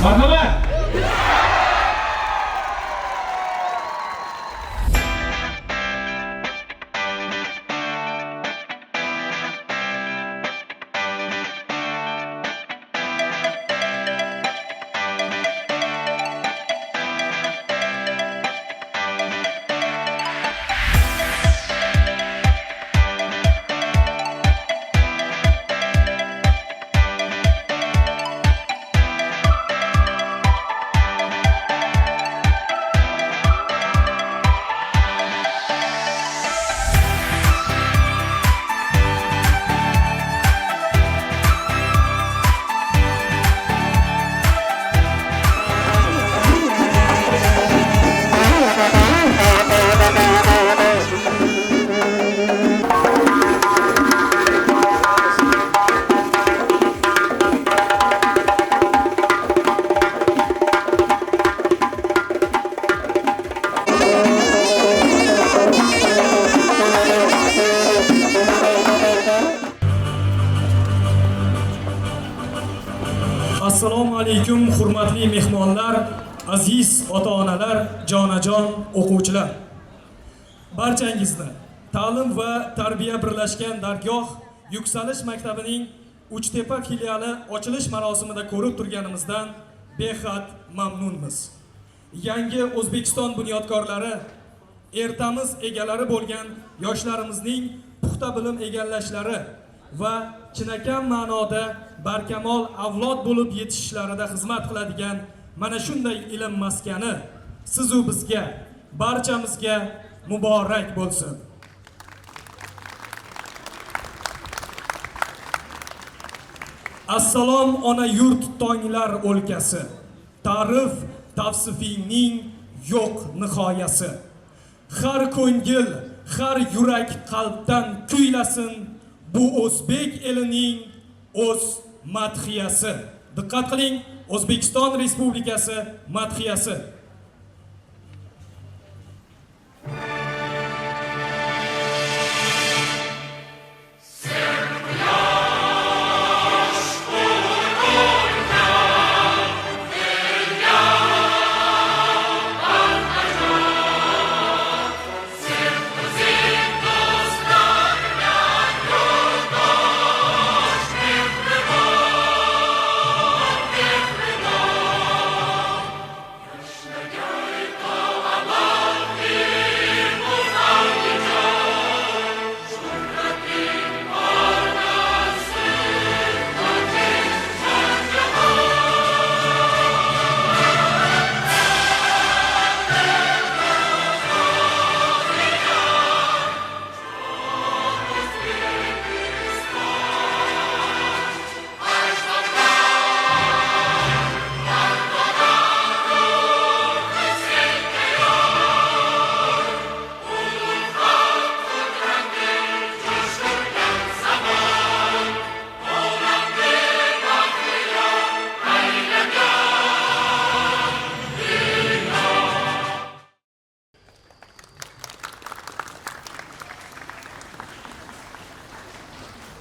Marhamat. Assalomu alaykum hurmatli mehmonlar, aziz ota-onalar, jonajon o'quvchilar. Barchangizni Ta'lim va tarbiya birlashgan dargoh Yuksalish maktabining Uchtepa filiali ochilish marosimida ko'rib turganimizdan behad mamnunmiz. Yangi O'zbekiston bunyodkorlari, ertamiz egalari bo'lgan yoshlarimizning puxta bilim egallashlari va chinakam ma'noda barkamol avlod bo'lib yetishishlarida xizmat qiladigan mana shunday ilm maskani siz u bizga, barchamizga muborak bo'lsin. Assalom ona yurt tonglar o'lkasi, ta'rif tavsifingning yo'q nihoyasi. Har ko'ngil, har yurak qalbdan kuylasin, bu o'zbek elining o'z madhiyasi. Diqqat qiling, O'zbekiston Respublikasi madhiyasi.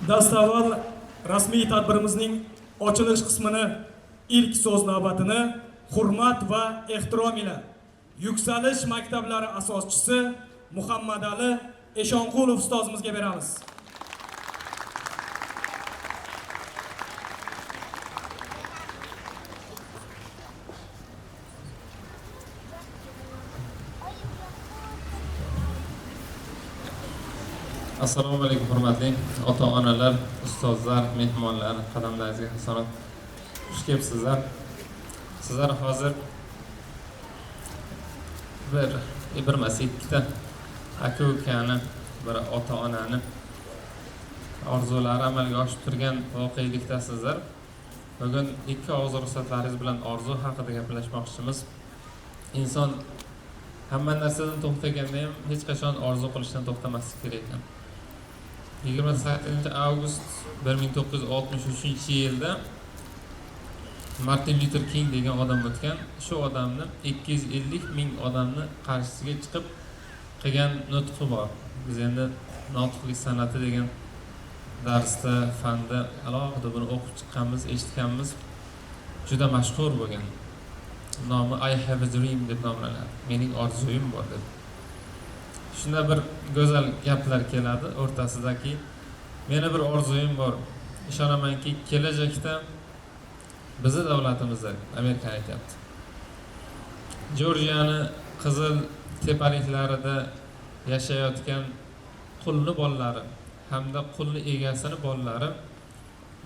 Dastavval rasmiy tadbirimizning ochilish qismini ilk so'z navbatini hurmat va ehtirom ila Yuksalish maktablari asoschisi Muhammadali Eshonqulov ustozimizga beramiz. Assalomu alaykum hurmatli ota-onalar, ustozlar, mehmonlar, qadamlaringizga hasonat. Xush kelibsizlar. Sizlar hozir bir emas, ikkita aka-ukani, bir ota-onani orzulari amalga oshib turgan voqelikdasizlar. Bugun ikki og'iz ruxsatlaringiz bilan orzu haqida gaplashmoqchimiz. Inson hamma narsadan to'xtaganda ham hech qachon orzu qilishdan to'xtamaslik kerak ekan. 28 avgust 1963-yilda Martin Luther King degan odam o'tgan. Shu odamni 250 ming odamni qarshisiga chiqib qilgan nutqi bor. Biz endi notiqlik san'ati degan darsda, fanda alohida buni o'qib chiqqanmiz, eshitganmiz. juda mashhur bo'lgan. Nomi I have a dream deb nomlanadi. Mening orzuyim bor deb. Shunda bir go'zal gaplar keladi o'rtasidagi, meni bir orzuyim bor. Ishonamanki, kelajakda bizni davlatimizda Amerika aytyapti. Jorjiyani qizil tepaliklarida yashayotgan qulni bolalari hamda qulni egasini bolalari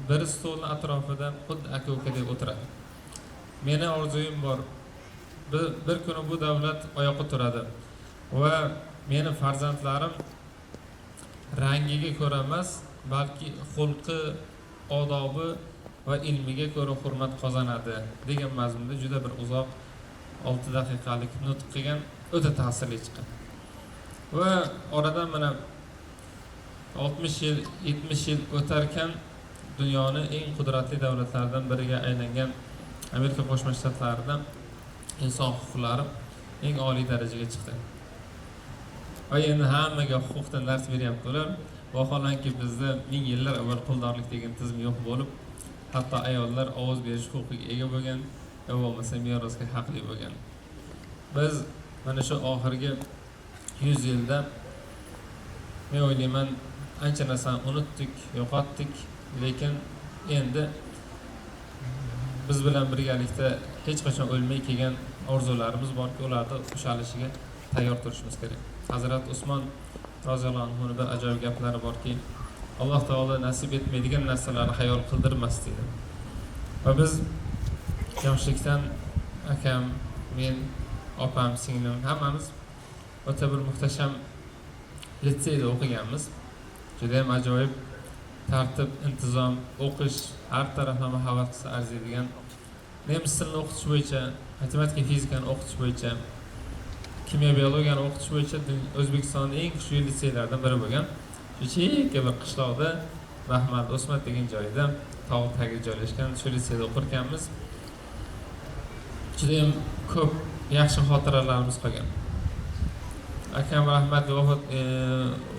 bir stolni atrofida xuddi aka-ukadek o'tiradi. Meni orzuyim bor. Bir kuni bu davlat oyoqqa turadi va meni farzandlarim rangiga ko'ra emas, balki xulqi, odobi va ilmiga ko'ra hurmat qozonadi degan mazmunda juda bir uzoq 6 daqiqalik nutq qilgan, o'ta ta'sirli chiqqan. Va oradan mana 60 yil, 70 yil o'tarkan dunyoning eng qudratli davlatlaridan biriga aylangan Amerika Qo'shma Shtatlarida inson huquqlari eng oliy darajaga chiqdi. Va endi hammaga huquqdan dars beryapti ular. Vaholanki bizda 1000 yillar avval quldorlik degan tizim yo'q bo'lib, hatto ayollar ovoz berish huquqiga ega bo'lgan, va bo'lmasa merosga haqli bo'lgan. Biz mana shu oxirgi 100 yilda men o'ylayman ancha narsani unutdik, yo'qotdik, lekin endi biz bilan birgalikda hech qachon o'lmay kelgan orzularimiz borki, ularni ushalishiga tayyor turishimiz kerak. Hazrat Usmon roziyallohu anhuning bir ajoyib gaplari borki, Alloh taolo nasib etmaydigan narsalarni xayol qildirmas dedi. Va biz yoshlikdan akam, men, opam, singlim hammamiz o'ta bir muhtasham litseyda o'qiganmiz. Juda ham ajoyib tartib, intizom, o'qish, har taraflama havas arziydigan, nemis tilini o'qitish bo'yicha, matematika, fizikani o'qitish bo'yicha, kimyo, biologiyani o'qitish bo'yicha O'zbekistonning eng kuchli litseylardan biri bo'lgan. Chekka bir qishloqda, Rahmat O'smat degan joyda, tog' tagida joylashgan shu litseyda o'qirkanmiz. Juda ham ko'p yaxshi xotiralarimiz qolgan. Akam rahmat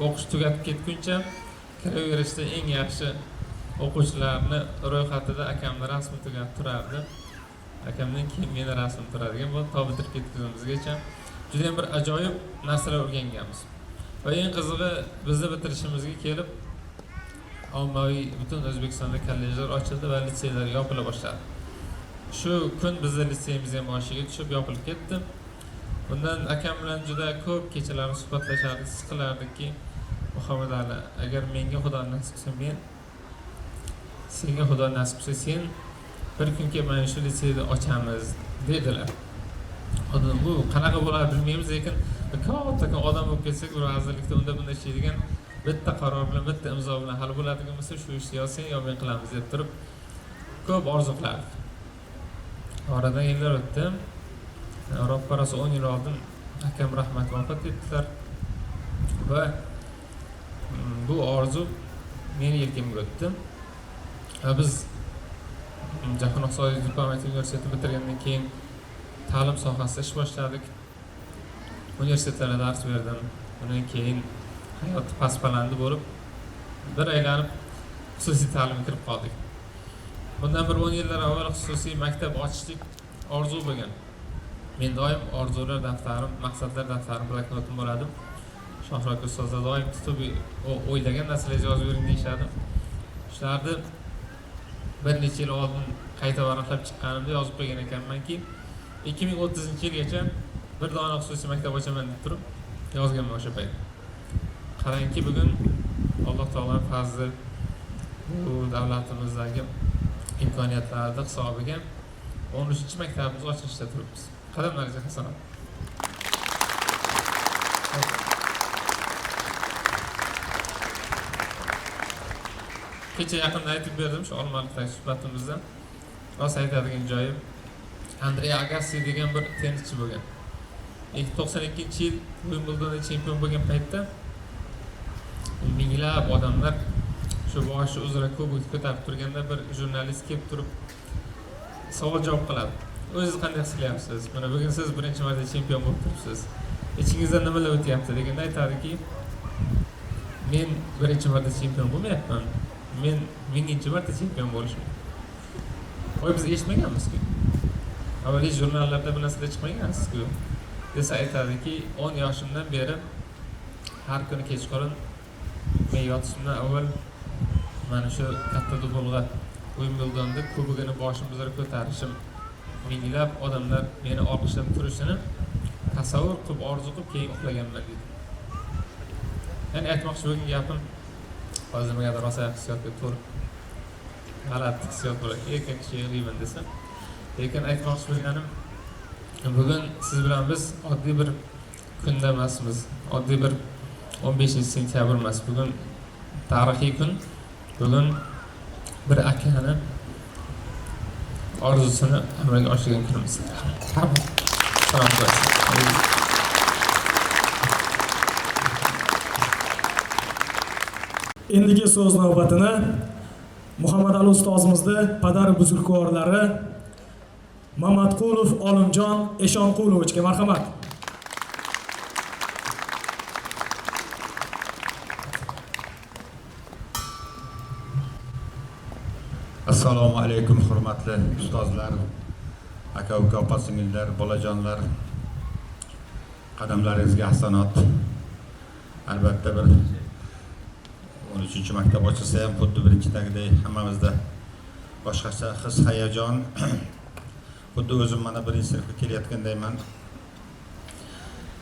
o'qish tugatib ketguncha kiraverishda eng yaxshi o'quvchilarni ro'yxatida akamning rasmi tugatib turardi. Akamdan keyin meni rasmim turadigan bo'ldi, to bitirib ketgunimizgacha juda ham bir ajoyib narsalar o'rganganmiz. Va eng qizig'i, bizni bitirishimizga kelib ommaviy butun O'zbekistonda kollejlar ochildi va litseylar yopila boshladi. Shu kun bizning litseyimiz ham boshiga tushib yopilib ketdi. Bundan akam bilan juda ko'p kechalarni suhbatlashardik, siqilardikki, Muhammad Ali, agar menga Xudo nasib qilsa, men senga Xudo nasib qilsa, sen bir kun kelib mana shu litseyni ochamiz dedilar. Bu qanaqa bo'ladi bilmaymiz, lekin kattakan odam bo'lib ketsak, bir vazirlikda unda bunday ishlaydigan bitta qaror bilan, bitta imzo bilan hal bo'ladigan bo'lsa, shu ishni yo sen yo men qilamiz deb turib ko'p orzu qilardik. Oradan yillar o'tdi. Ro'parasi 10 yil oldin akam rahmat vafot etdilar va bu orzu meni yelkamga o'tdi. Va biz Jahon iqtisodiyot diplomatiya universitetini bitirgandan keyin ta'lim sohasida ish boshladik. Universitetlarda dars berdim. Undan keyin hayot paspalandi bo'lib, bir aylanib xususiy ta'limga kirib qoldik. Bundan bir 10 yillar avval xususiy maktab ochishlik orzu bo'lgan. Men doim orzular daftarim, maqsadlar daftarim, bloknotim bo'ladi. Shohroq ustozlar doim tutib o'ylagan narsalarni yozib yuring deyshadi. Shularni bir necha yil oldin qayta varaqlab chiqqanimda yozib qo'ygan ekanmanki, 2030-yilgacha bir dona xususiy maktab ochaman deb turib yozganman o'sha payt. Qarangki, bugun Alloh taoloning fazli bu davlatimizdagi imkoniyatlarning hisobiga 13-maktabimiz ochilishda turibmiz. Qadamlaringizga hasanat. Kecha yaqinda aytib berdim shu Olmaliqdagi suhbatimizda. Rost aytadigan joyi, Andrea Agassi degan bir tennischi bo'lgan. 92-yil Wimbledonda chempion bo'lgan paytda minglab odamlar shu boshi uzra kubok ko'tarib turganda bir jurnalist kelib turib savol javob qiladi. O'zingiz qanday his qilyapsiz? Mana bugun siz birinchi marta chempion bo'lib turibsiz. Ichingizdan nimalar o'tyapti deganda aytadiki, men birinchi marta chempion bo'lmayapman. Men 1000-chi marta chempion bo'lishim. voy biz eshitmaganmiz-ku. Avvaliy jurnallarda bu narsalar chiqmagansiz-ku. Desa aytadiki, 10 yoshimdan beri har kuni kechqurun men yotishimdan avval mana shu katta dubulg'a Wimbledonda kubogini boshim uzra ko'tarishim, minglab odamlar meni olqishlab turishini tasavvur qilib, orzu qilib keyin uxlaganman deydi. Ya'ni aytmoqchi bo'lgan gapim, hozir nimaga rosa hissiyotga to'g'ri g'alati hissiyot bo'ladi. Erkak kishi yig'layman desam, lekin aytmoqchi bo'lganim, bugun siz bilan biz oddiy bir kunda emasmiz. Oddiy bir 15-sentyabr emas. Bugun tarixiy kun. Bugun bir akani orzusini amalga oshirgan kunimiz. Salom bo'lsin. Endigi so'z navbatini Muhammad Ali ustozimizni padar buzrukvorlari Mamatqulov Olimjon Eshonqulovichga marhamat. Assalomu alaykum hurmatli ustozlar, aka-uka, opa-singillar, bolajonlar. Qadamlaringizga hasanot. Albatta bir 13-maktab ochilsa ham xuddi birinchidagidek hammamizda boshqacha his, hayajon. Xuddi o'zim mana birinchi sinfga kelayotgandayman.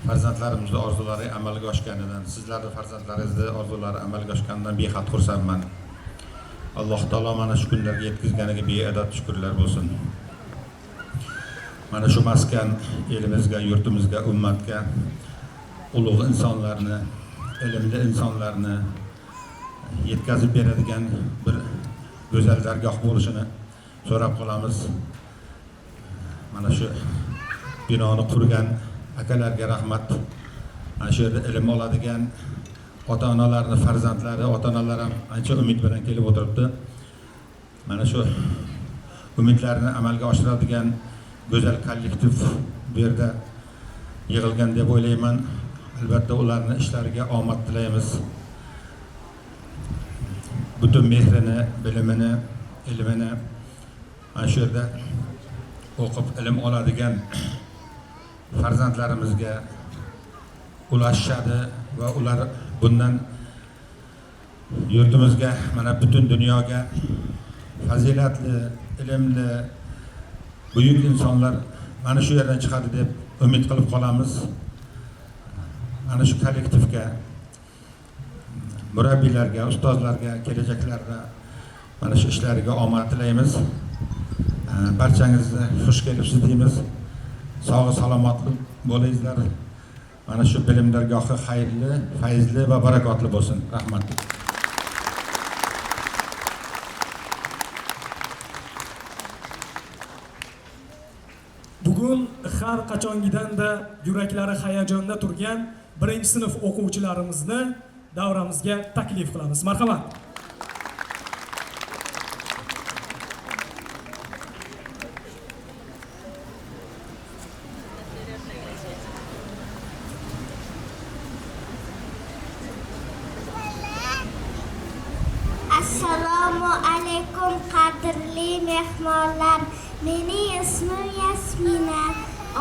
Farzandlarimizning orzulari amalga oshganidan, sizlarning farzandlaringizning orzulari amalga oshganidan behad xursandman. Alloh taolo mana shu kunlarga yetkazganiga beadad shukrlar bo'lsin. Mana shu maskan elimizga, yurtimizga, ummatga ulug' insonlarni, ilmli insonlarni yetkazib beradigan bir go'zal dargoh bo'lishini so'rab qolamiz. Mana shu binoni qurgan akalarga rahmat. Mana shu yerda ilm oladigan ota-onalarni farzandlari, ota-onalar ham ancha umid bilan kelib o'tiribdi. Mana shu umidlarini amalga oshiradigan go'zal kollektiv bu yerda yig'ilgan deb o'ylayman. Albatta ularning ishlariga omad tilaymiz. Butun mehrini, bilimini, ilmini mana shu yerda o'qib ilm oladigan farzandlarimizga ulashadi va ular bundan yurtimizga, mana butun dunyoga fazilatli, ilmli, buyuk insonlar mana shu yerdan chiqadi deb umid qilib qolamiz. Mana shu kollektivga, murabbiylarga, ustozlarga, kelajaklarda mana shu ishlariga omad tilaymiz. Barchangizni xush kelibsiz deymiz. Sog' salomat bo'lingizlar. Mana shu bilim dargohi xayrli, fayzli va barakotli bo'lsin. Rahmat. Bugun har qachongidanda yuraklari hayajonda turgan 1-sinf o'quvchilarimizni davramizga taklif qilamiz. Marhamat. Assalomu alaykum qadrli mehmonlar. Mening ismim Yasmina.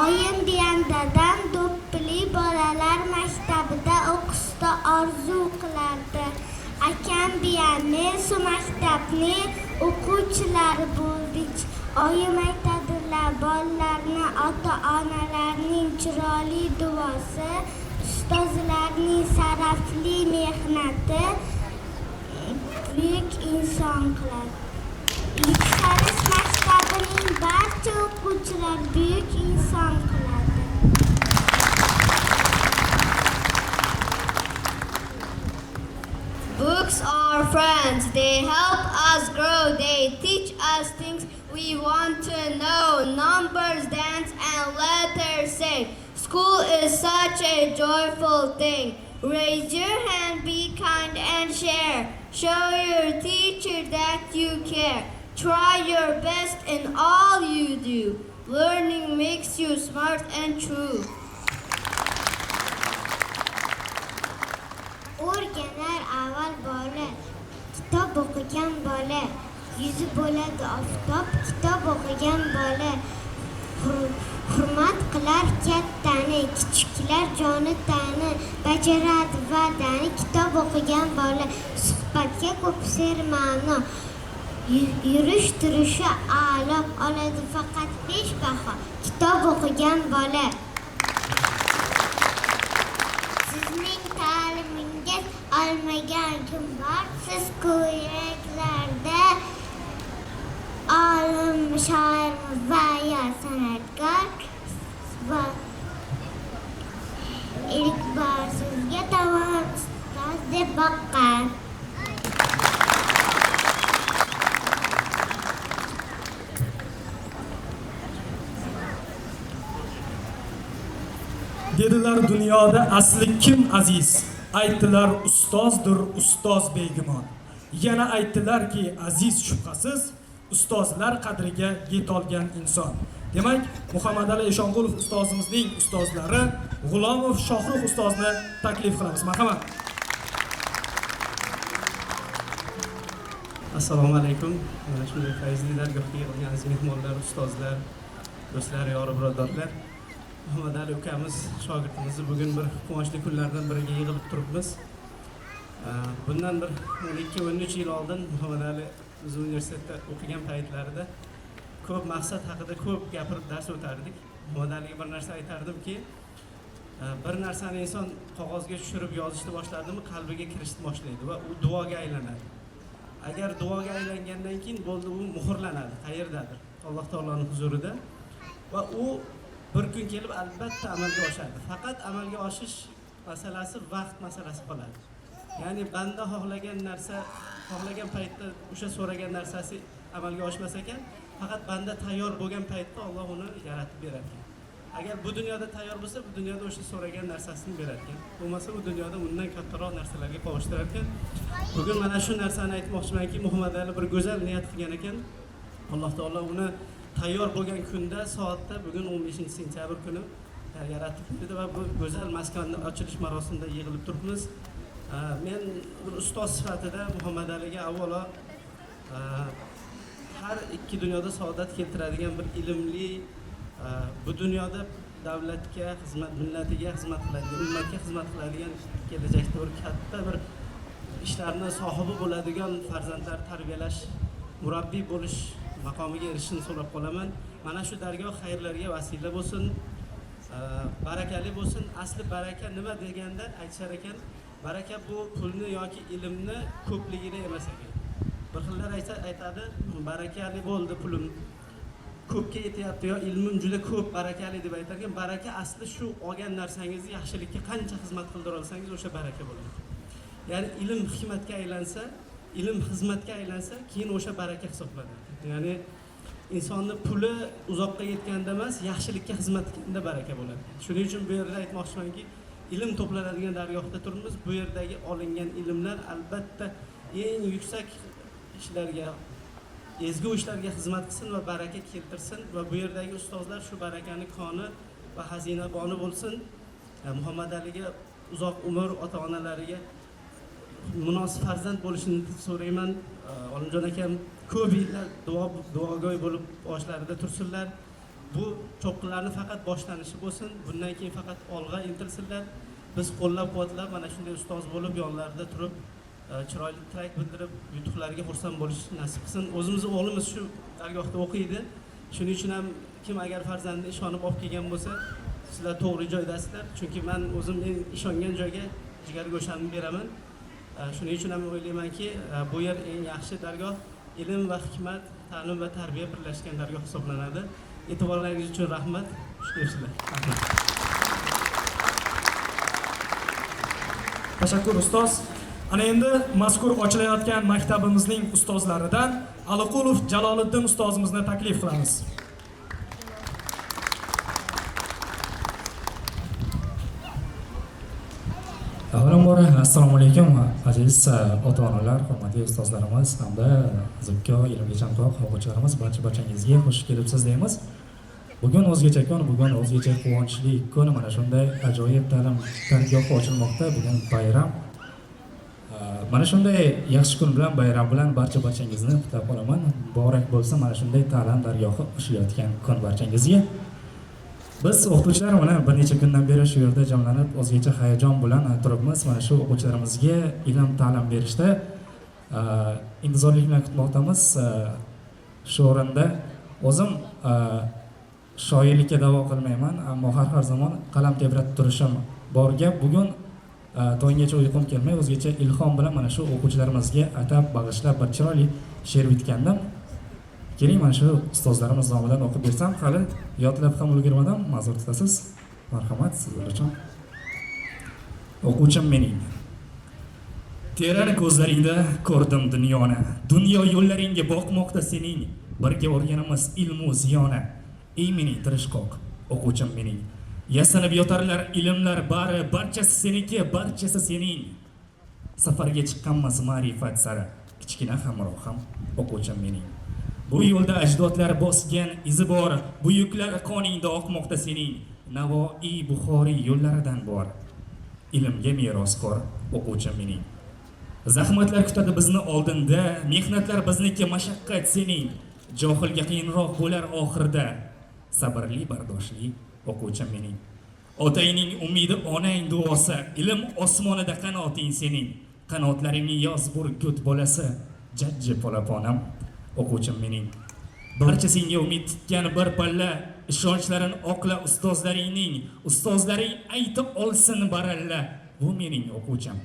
Oyim bilan dadam do'ppili bolalar maktabida o'qishda orzu qilardi. Akam bilan men shu maktabning o'quvchilari bo'ldik. Oyim aytadilar, bolalarni ota-onalarning chiroyli duosi, ustozlarning sarafli mehnati büyük insan qiladi. Yuksalish maktabining barcha o'quvchilar büyük insan qiladi. Books are friends. They help us grow. They teach us things we want to know. Numbers, dance, and letters say. School is such a joyful thing. Raise your hand, be kind, and share. Show your teacher that you care. Try your best in all you do. Learning makes you smart and true. O'rganar avval bola, kitob o'qigan bola, yuzi bo'ladi oftob, kitob o'qigan bola hurmat qilar kattani, kichiklar joni tani, bajaradi va'dani. Kitob o'qigan bola suhbatga ko'p serma'no, yurish turishi a'lo, oladi faqat 5 baho. Kitob o'qigan bola. Sizning ta'limingiz olmagan kim bor? Siz ko'ylaklarda olim, shoir va ya san'atkor va ilk bor sizga tamom ustoz deb boqqan. Dedilar dunyoda asli kim aziz? Aytdilar ustozdir ustoz begumon. Yana aytdilarki aziz shubhasiz ustozlar qadriga yetolgan inson. Demak, Muhammadali Eshonqulov ustozimizning ustozlari G'ulomov Shohruh ustozni taklif qilamiz. Marhamat. Assalomu alaykum. Mana shunday fayzli dargohga yig'ilgan aziz mehmonlar, ustozlar, do'stlar, yor birodarlar. Muhammadali ukamiz shogirdimizni bugun bir quvonchli kunlardan biriga yig'ilib turibmiz. Bundan bir 12-13 yil oldin Muhammadali biz universitetda o'qigan paytlarida ko'p maqsad haqida ko'p gapirib dars o'tardik. Muhammadaliga bir narsa aytardimki, bir narsani inson qog'ozga tushirib yozishni boshladimi, qalbiga kirishni boshlaydi va u duoga aylanadi. Agar duoga aylangandan keyin bo'ldi, u muhrlanadi, qayerdadir, Alloh taoloning huzurida va u bir kun kelib albatta amalga oshadi. Faqat amalga oshish masalasi vaqt masalasi qoladi. Ya'ni banda xohlagan narsa, xohlagan paytda o'sha so'ragan narsasi amalga oshmas ekan, faqat banda tayyor bo'lgan paytda Alloh uni yaratib berar ekan. Agar bu dunyoda tayyor bo'lsa, bu dunyoda o'sha so'ragan narsasini berar ekan. Bo'lmasa, bu dunyoda undan kattaroq narsalarga qovishtirar ekan. Bugun mana shu narsani aytmoqchimanki, Muhammadali bir go'zal niyat qilgan ekan. Alloh taolo uni tayyor bo'lgan kunda, soatda, bugun 15-sentyabr kuni yaratib berdi va bu go'zal maskanning ochilish marosimida yig'ilib turibmiz. Men bir ustoz sifatida Muhammadaliga avvalo har ikki dunyoda saodat keltiradigan bir ilmli, bu dunyoda davlatga xizmat, millatiga xizmat qiladigan, ummatga xizmat qiladigan, kelajakda bir katta bir ishlarni sohibi bo'ladigan farzandlar tarbiyalash, murabbiy bo'lish maqomiga erishishni so'rab qolaman. Mana shu dargoh xayrlarga vasila bo'lsin, barakali bo'lsin. Asli baraka nima deganda aytishar ekan, baraka bu pulni yoki ilmni ko'pligida emas ekan. Bir xillar aytadi, barakali bo'ldi pulim, ko'pga yetyapti yo ilmim juda ko'p, barakali deb aytar ekan. Baraka asli shu olgan narsangizni yaxshilikka qancha xizmat qildira olsangiz o'sha baraka bo'ladi. Ya'ni ilm hikmatga aylansa, ilm xizmatga aylansa, keyin o'sha baraka hisoblanadi. Ya'ni insonni puli uzoqqa yetganda emas, yaxshilikka xizmatda baraka bo'ladi. Shuning uchun bu yerda aytmoqchimanki, ilm to'planadigan dargohda turibmiz. Bu yerdagi olingan ilmlar albatta eng yuksak ishlarga, ezgu ishlarga xizmat qilsin va baraka keltirsin va bu yerdagi ustozlar shu barakani koni va xazinaboni bo'lsin. Muhammadaliga uzoq umr, ota-onalariga munosib farzand bo'lishini so'rayman. Olimjon akam ko'p yillar duogo'y bo'lib boshlarida tursinlar. Bu cho'qqilarni faqat boshlanishi bo'lsin. Bundan keyin faqat olg'a intilsinlar. Biz qo'llab-quvvatlab mana shunday ustoz bo'lib yonlarida turib, chiroyli tilak bildirib, yutuqlarga xursand bo'lish nasib qilsin. O'zimizning o'g'limiz shu dargohda o'qiydi. Shuning uchun ham kim agar farzandni ishonib olib kelgan bo'lsa, sizlar to'g'ri joydasizlar. Chunki men o'zim ishongan joyga jigar go'shamni beraman. Shuning uchun ham o'ylaymanki, bu yer eng yaxshi dargoh, ilm va hikmat, ta'lim va tarbiya birlashgan dargoh hisoblanadi. E'tiborlaringiz uchun rahmat. Xushkelsizlar. Tashakkur ustoz. Ana endi mazkur ochilayotgan maktabimizning ustozlaridan Aliqulov Jaloliddin ustozimizni taklif qilamiz. Avvalambor assalomu alaykum aziz ota-onalar, hurmatli ustozlarimiz hamda zukko ilmga chanqoq o'quvchilarimiz, barchangizga xush kelibsiz deymiz. Bugun o'zgacha kun, bugun o'zgacha quvonchli kun, mana shunday ajoyib ta'lim dargohi ochilmoqda. Bugun bayram. Mana shunday yaxshi kun bilan, bayram bilan barchangizni qutlab qolaman. Muborak bo'lsin mana shunday ta'lim dargohi ochilayotgan kun barchangizga. Biz o'qituvchilar mana bir necha kundan beri shu yerda jamlanib, o'zgacha hayajon bilan turibmiz. Mana shu o'quvchilarimizga ilm ta'lim berishda intizorlik bilan kutmoqdamiz. Shu o'rinda o'zim shoirlikka da'vo qilmayman, ammo har zamon qalam tebratib turishim bor gap. Bugun tonggacha uyqum kelmay, o'zgacha ilhom bilan mana shu o'quvchilarimizga atab bag'ishlab bir chiroyli she'r bitgandim. Keling, mana shu ustozlarimiz nomidan o'qib bersam, hali yodlab ham ulgurmadim, ma'zur tutasiz. Marhamat, sizlar uchun. O'quvchim mening. Teran ko'zlaringda ko'rdim dunyoni. Dunyo yo'llaringga boqmoqda sening. Birga o'rganamiz ilm va ziyona. Ey mening tirishqoq, o'quvchim mening. Yasanib yotarlar ilmlar bari, barchasi seniki, barchasi sening. Safarga chiqqanmiz ma'rifat sari, kichkina hamrohim, o'quvchim mening. Bu yo'lda ajdodlar bosgan izi bor, buyuklar qoningda oqmoqda sening. Navoiy, Buxoriy yo'llaridan bor. Ilmga meroskor, o'quvchim mening. Zahmatlar kutadi bizni oldinda, mehnatlar bizniki, mashaqqat sening. Johilga qiyinroq bo'lar oxirida. Sabrli, bardoshli, o'quvchim mening. Otangning umidi, onang duosi, ilm osmonida qanoting sening. Qanotlaringni yoz burgut bolasi, jajji polaponam, o'quvchim mening. Barcha senga umid tutgan bir palla, ishonchlarin oqla ustozlaringning, ustozlaring aytib olsin baralla. Bu mening o'quvchim,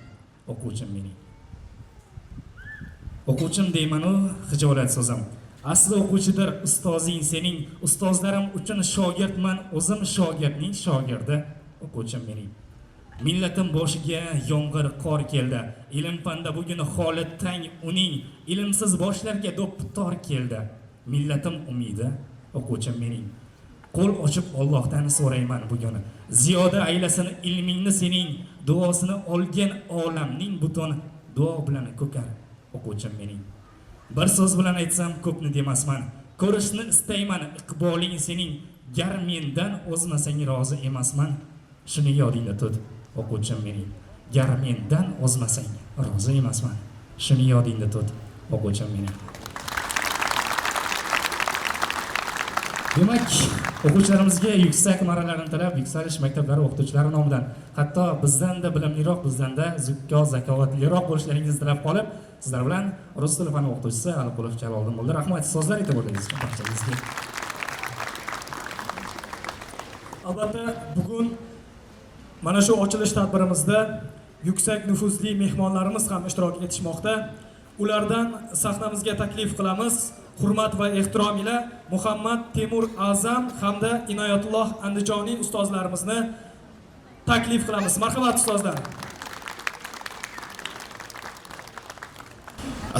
o'quvchim mening. O'quvchim deyman u hijolat so'zim. Asli o'quvchidir ustozing sening, ustozlarim uchun shogirdman, o'zim shogirdning shogirdi, o'quvchim mening. Millatim boshiga yomg'ir qor keldi, ilm fanda bugun holi tang uning, ilmsiz boshlarga do'ppitor keldi. Millatim umidi, o'quvchim mening. Qo'l ochib Allohdan so'rayman bugun, ziyoda aylasin ilmingni sening, duosini olgan olamning butun, duo bilan ko'kar, o'quvchim mening. Bir so'z bilan aytsam ko'pni demasman, ko'rishni istayman iqboling sening, gar mendan o'zmasang rozi emasman, shuni yodingda tut, o'quvchim mening. Gar mendan o'zmasang rozi emasman, shuni yodingda tut, o'quvchim mening. Demak, o'quvchilarimizga yuksak marralarni tilab, yuksalish maktablari o'qituvchilari nomidan, hatto bizdan-da bilimliroq, bizdan-da zukko, zakovatliroq bo'lishlaringizni tilab qolib, sizlar bilan rus tili fani o'qituvchisi Aliqulov Jaloliddin bo'ldi. Rahmat, so'zlar aytib o'tdingiz barchangizga. Albatta, bugun mana shu ochilish tadbirimizda yuksak nufuzli mehmonlarimiz ham ishtirok etishmoqda. Ulardan sahnamizga taklif qilamiz. Hurmat va ehtirom ila Muhammad Temur Azam hamda Inoyatulloh Andijonning ustozlarimizni taklif qilamiz. Marhamat ustozlar.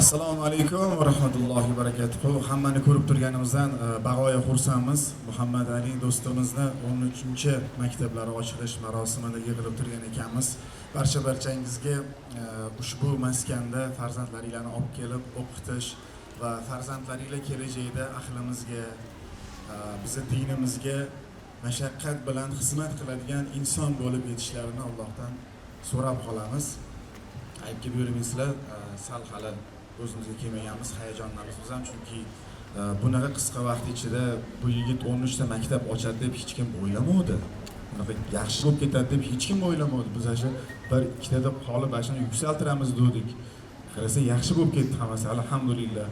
Assalomu alaykum va rahmatullohi va barakatuh. Hammani ko'rib turganimizdan bag'oya xursandmiz. Muhammad Ali do'stimizni 13-maktablari ochilish marosimida yig'ilib turgan ekanmiz. Barchangizga ushbu maskanda farzandlaringizni olib kelib o'qitish va farzandlaringlar kelajakda ahlimizga, bizning dinimizga mashaqqat bilan xizmat qiladigan inson bo'lib yetishlarini Allohdan so'rab qolamiz. Aybga buyurmaysizlar, sal hali o'zimizga kelmaganmiz, hayajonlanamiz biz ham, chunki bunaqa qisqa vaqt ichida bu yigit 13 ta maktab ochadi deb hech kim o'ylamadi. Bunaqa yaxshi bo'lib ketadi deb hech kim o'ylamadi. Biz shu bir ikkita deb qolib ashuni yuksaltiramiz dedik. Qarasa yaxshi bo'lib ketdi hammasi, alhamdulillah.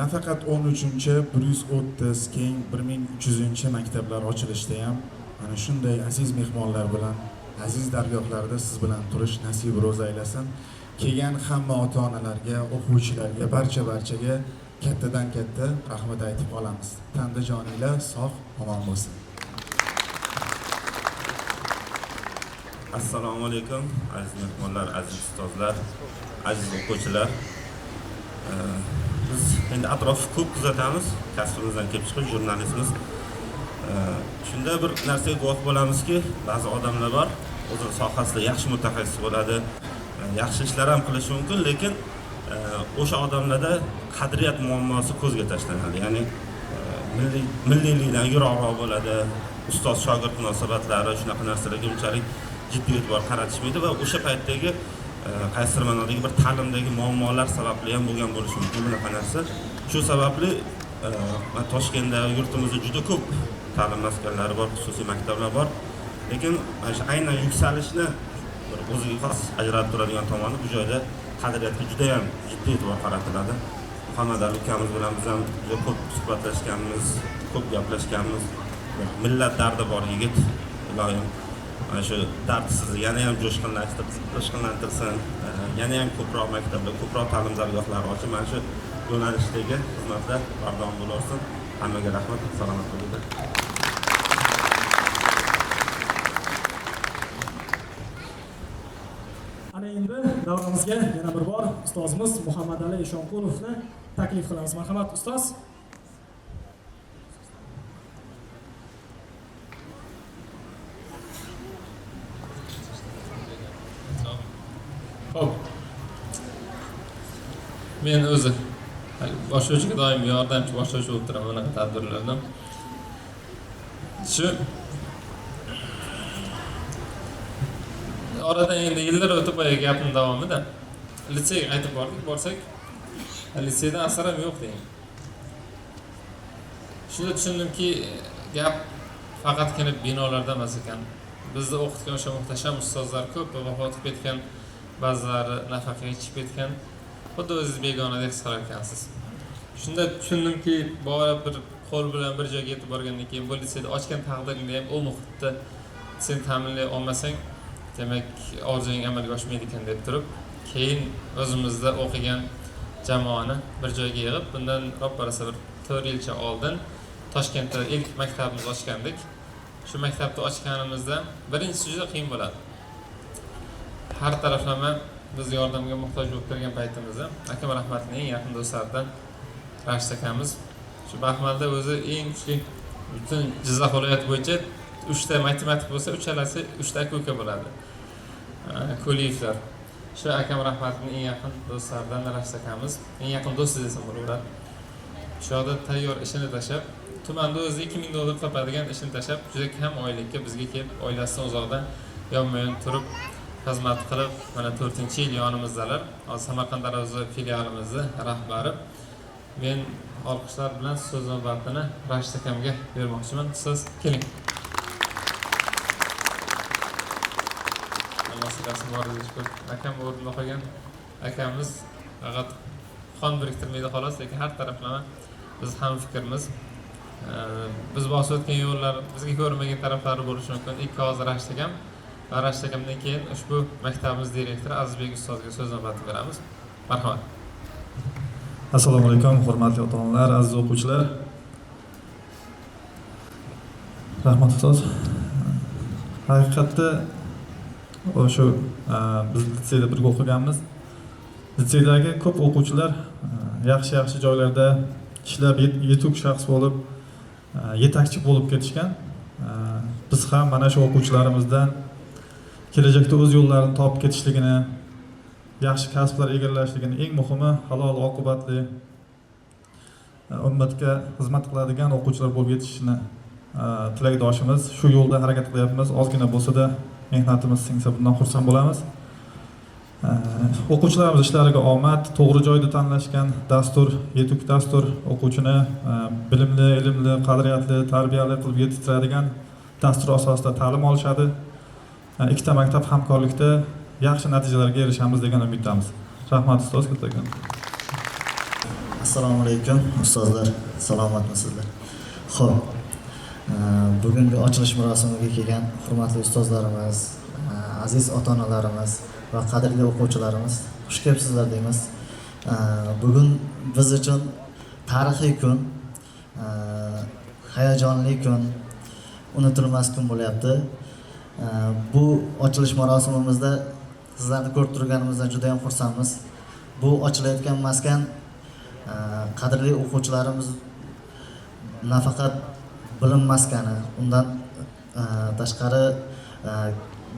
Nafaqat 13-chi, 130, keyin 1300-chi maktablar ochilishda ham mana shunday aziz mehmonlar bilan, aziz dargohlarda siz bilan turish nasib ro'z aylasin. Kelgan hamma ota-onalarga, o'quvchilarga, barchaga kattadan katta rahmat aytib qolamiz. Tanda joninglar sog', omon bo'lsin. Assalomu alaykum, aziz mehmonlar, aziz ustozlar, aziz o'quvchilar. Biz endi atrofni ko'p kuzatamiz, kasbimizdan kelib chiqib jurnalistimiz. Shunda bir narsaga guvoh bo'lamizki, ba'zi odamlar bor, o'z sohasida yaxshi mutaxassis bo'ladi, yaxshi ishlar ham qilishi mumkin, lekin o'sha odamlarda qadriyat muammosi ko'zga tashlanadi. Ya'ni milliylikdan yiroqroq bo'ladi, ustoz-shogird munosabatlari, shunaqa narsalarga unchalik jiddiy e'tibor qaratishmaydi va o'sha paytdagi qaysidir ma'nodagi bir ta'limdagi muammolar sababli ham bo'lgan bo'lishi mumkin bunaqa narsa. Shu sababli Toshkentda yurtimizda juda ko'p ta'lim maskanlari bor, xususiy maktablar bor. Lekin mana shu aynan yuksalishni bir o'ziga xos ajratib turadigan tomoni bu joyda qadriyatga juda ham jiddiy e'tibor qaratiladi. Muhammad Ali ukamiz bilan biz ham juda ko'p suhbatlashganmiz, ko'p gaplashganmiz. Millat dardi bor yigit, iloyim. Mana shu dard sizni yana ham jo'shqinlantirsin, yana ham ko'proq maktablar, ko'proq ta'lim dargohlari ochib, mana shu yo'nalishdagi xizmatlar bardavom bo'laversin. Hammaga rahmat, salomat bo'linglar. Ana endi davramizga yana bir bor ustozimiz Muhammad Ali Eshonqulovni taklif qilamiz. Marhamat ustoz. Xo'p. Men o'zi boshlovchiga doim yordamchi boshlovchi bo'lib turaman bunaqa tadbirlarda. Shu oradan endi yillar o'tib boya gapim davomida litseyga qaytib borsak, litseyda asar ham yo'q degan. Shunda tushundimki, gap faqatgina binolarda emas ekan. Bizni o'qitgan o'sha muhtasham ustozlar ko'p vafot etib ketgan, ba'zilari nafaqaga chiqib ketgan. Xuddi o'zingiz begonadek his qilar ekansiz. Shunda tushundimki, borib bir qo'l bilan bir joyga yetib borgandan keyin bu litseyda ochgan taqdiringda ham u muhitda sen ta'minlay olmasang, demak orzung amalga oshmaydi ekan deb turib, keyin o'zimizda o'qigan jamoani bir joyga yig'ib, bundan ro'parasa bir 4 yilcha oldin Toshkentda ilk maktabimizni ochgandik. Shu maktabni ochganimizda birinchisi juda qiyin bo'ladi. Har taraflama biz yordamga muhtoj bo'lib turgan paytimizda akam rahmatli eng yaqin do'stlaridan Rashid akamiz shu Baxmalda o'zi eng kuchli butun Jizzax viloyati bo'yicha 3 ta matematik bo'lsa, uchalasi 3 ta aka bo'ladi. Kuliyevlar. Shu akam rahmatli eng yaqin do'stlaridan Rashid akamiz, eng yaqin do'sti desam bo'laveradi. Shu yerda tayyor ishini tashab, tumanda o'zi $2000 topadigan ishini tashab, juda kam oylikka bizga kelib, oilasidan uzoqdan yonma-yon turib xizmat qilib, mana 4-yil yonimizdalar. Hozir Samarqand Arozi filialimizni rahbari. Men olqishlar bilan so'z navbatini Rashid akamga bermoqchiman. Siz keling. Masalasi bor edi. Akam o'rnida qolgan akamiz faqat qon biriktirmaydi xolos, lekin har taraflama biz ham fikrimiz. Biz bosib o'tgan yo'llar bizga ko'rmagan taraflari bo'lishi mumkin. Ikki hozir Rashid akam va Rashid akamdan keyin ushbu maktabimiz direktori Azizbek ustozga so'z navbatini beramiz. Marhamat. Assalomu alaykum, hurmatli ota-onalar, aziz o'quvchilar. Rahmat ustoz. Haqiqatda o'sha biz litseyda birga o'qiganmiz. Litseydagi ko'p o'quvchilar yaxshi joylarda ishlab yetuk shaxs bo'lib, yetakchi bo'lib ketishgan. Biz ham mana shu o'quvchilarimizdan kelajakda o'z yo'llarini topib ketishligini, yaxshi kasblar egallashligini, eng muhimi halol oqibatli ummatga xizmat qiladigan o'quvchilar bo'lib yetishishini tilakdoshimiz. Shu yo'lda harakat qilyapmiz. Ozgina bo'lsa-da mehnatimiz singsa bundan xursand bo'lamiz. O'quvchilarimiz ishlariga omad, to'g'ri joyda tanlashgan dastur, yetuk dastur o'quvchini bilimli, ilmli, qadriyatli, tarbiyali qilib yetishtiradigan dastur asosida ta'lim olishadi. Ikkita maktab hamkorlikda yaxshi natijalarga erishamiz degan umiddamiz. Rahmat ustoz, kattakon. Assalomu alaykum ustozlar, salomatmisizlar? Xo'p, bugungi ochilish marosimiga kelgan hurmatli ustozlarimiz, aziz ota-onalarimiz va qadrli o'quvchilarimiz, xush kelibsizlar deymiz. Bugun biz uchun tarixiy kun, hayajonli kun, unutilmas kun bo'lyapti. Bu ochilish marosimimizda sizlarni ko'rib turganimizdan juda ham xursandmiz. Bu ochilayotgan maskan qadrli o'quvchilarimiz nafaqat bilim maskani, undan tashqari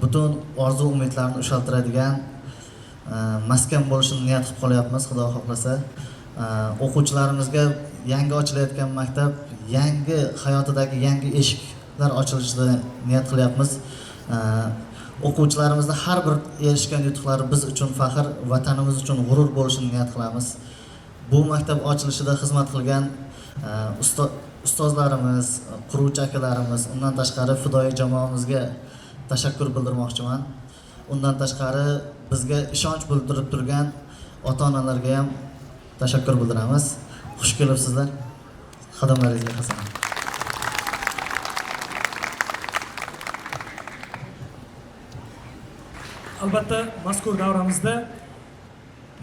butun orzu umidlarni ushaltiradigan maskan bo'lishini niyat qilib qolyapmiz, Xudo xohlasa. O'quvchilarimizga yangi ochilayotgan maktab, yangi hayotidagi yangi eshiklar ochilishini niyat qilyapmiz. o'quvchilarimizni har bir erishgan yutuqlari biz uchun faxr, vatanimiz uchun g'urur bo'lishini niyat qilamiz. Bu maktab ochilishida xizmat qilgan ustozlarimiz, quruvchi akalarimiz, undan tashqari fidoyi jamoamizga tashakkur bildirmoqchiman. Undan tashqari bizga ishonch bildirib turgan ota-onalarga ham tashakkur bildiramiz. Xush kelibsizlar. Xodimlaringizga qasamyod. Albatta, mazkur davramizda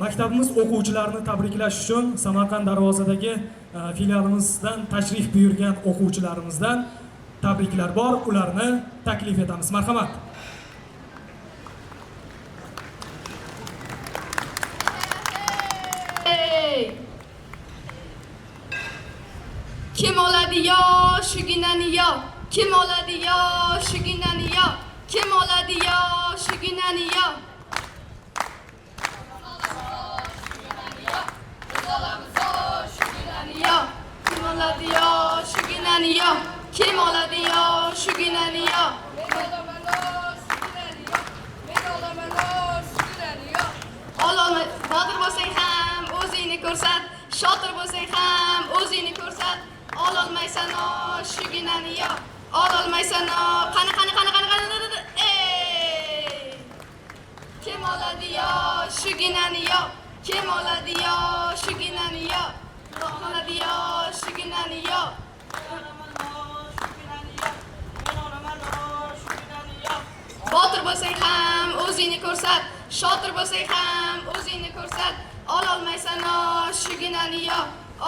maktabimiz o'quvchilarini tabriklash uchun Samarqand darvozadagi filialimizdan tashrif buyurgan o'quvchilarimizdan tabriklar bor. Ularni taklif etamiz. Marhamat. Kim oladi yo shuginani yo? Kim oladi yo shuginani yo? Kim oladi yo shuginani yo? Kim oladi yo shuginani yo? Kim oladi yo shuginani yo? Ololmay, botir bo'lsang ham o'zingni ko'rsat, shotir bo'lsang ham o'zingni ko'rsat. Ololmaysan o shuginani yo, ololmaysan o qani. Kim oladi yo shuginani yo? Kim oladi yo shuginani yo? Kim oladi yo shuginani yo? Botir bo'lsang ham o'zingni ko'rsat, shotir bo'lsang ham o'zingni ko'rsat. Ololmaysan o shuginani yo,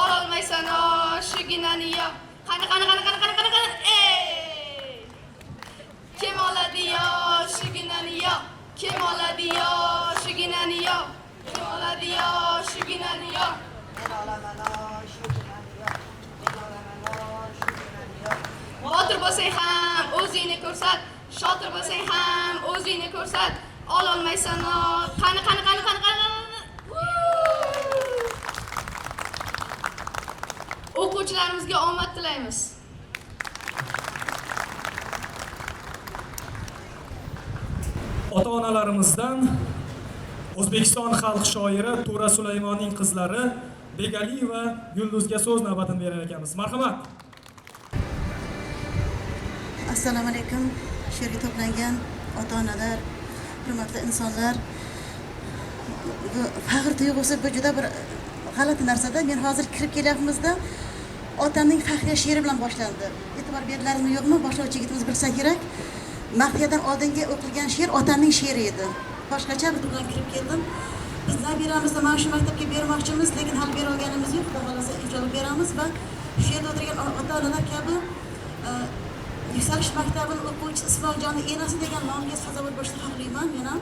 ololmaysan o shuginani yo. Qani. Kim oladi yo shuginani yo? Kim oladi yo shuginani yo? Kim oladi yo shuginani yo? Botir bo'lsang ham o'zingni ko'rsat, shotir bo'lsang ham o'zingni ko'rsat. Ololmaysan o qani. O'quvchilarimizga omad tilaymiz. Ota-onalarimizdan O'zbekiston xalq shoiri To'ra Sulaymonning qizlari Begali va Yulduzga so'z navbatini berar ekanmiz. Marhamat. Assalomu alaykum. She'rga to'plangan ota-onalar, hurmatli insonlar. Faxr tuyg'usi bu juda bir g'alati narsada. Men hozir kirib kelyapmizda otamning faxriya she'ri bilan boshlandi. E'tibor berdilaringmi yo'qmi? Boshlovchi yigitimiz bilsa kerak. Mahfiyadan oldingi o'qilgan she'r otamning she'ri edi. Boshqacha bir bilan kirib keldim. Biz nabiramizni mana shu maktabga bermoqchimiz, lekin hali bera olganimiz yo'q. Xudo xolasa inshaalloh beramiz va shu yerda o'tirgan ota-onalar kabi Yuksalish maktabining o'quvchisi Ismoiljon enasi degan nomga sazovor bo'lishni xohlayman men ham.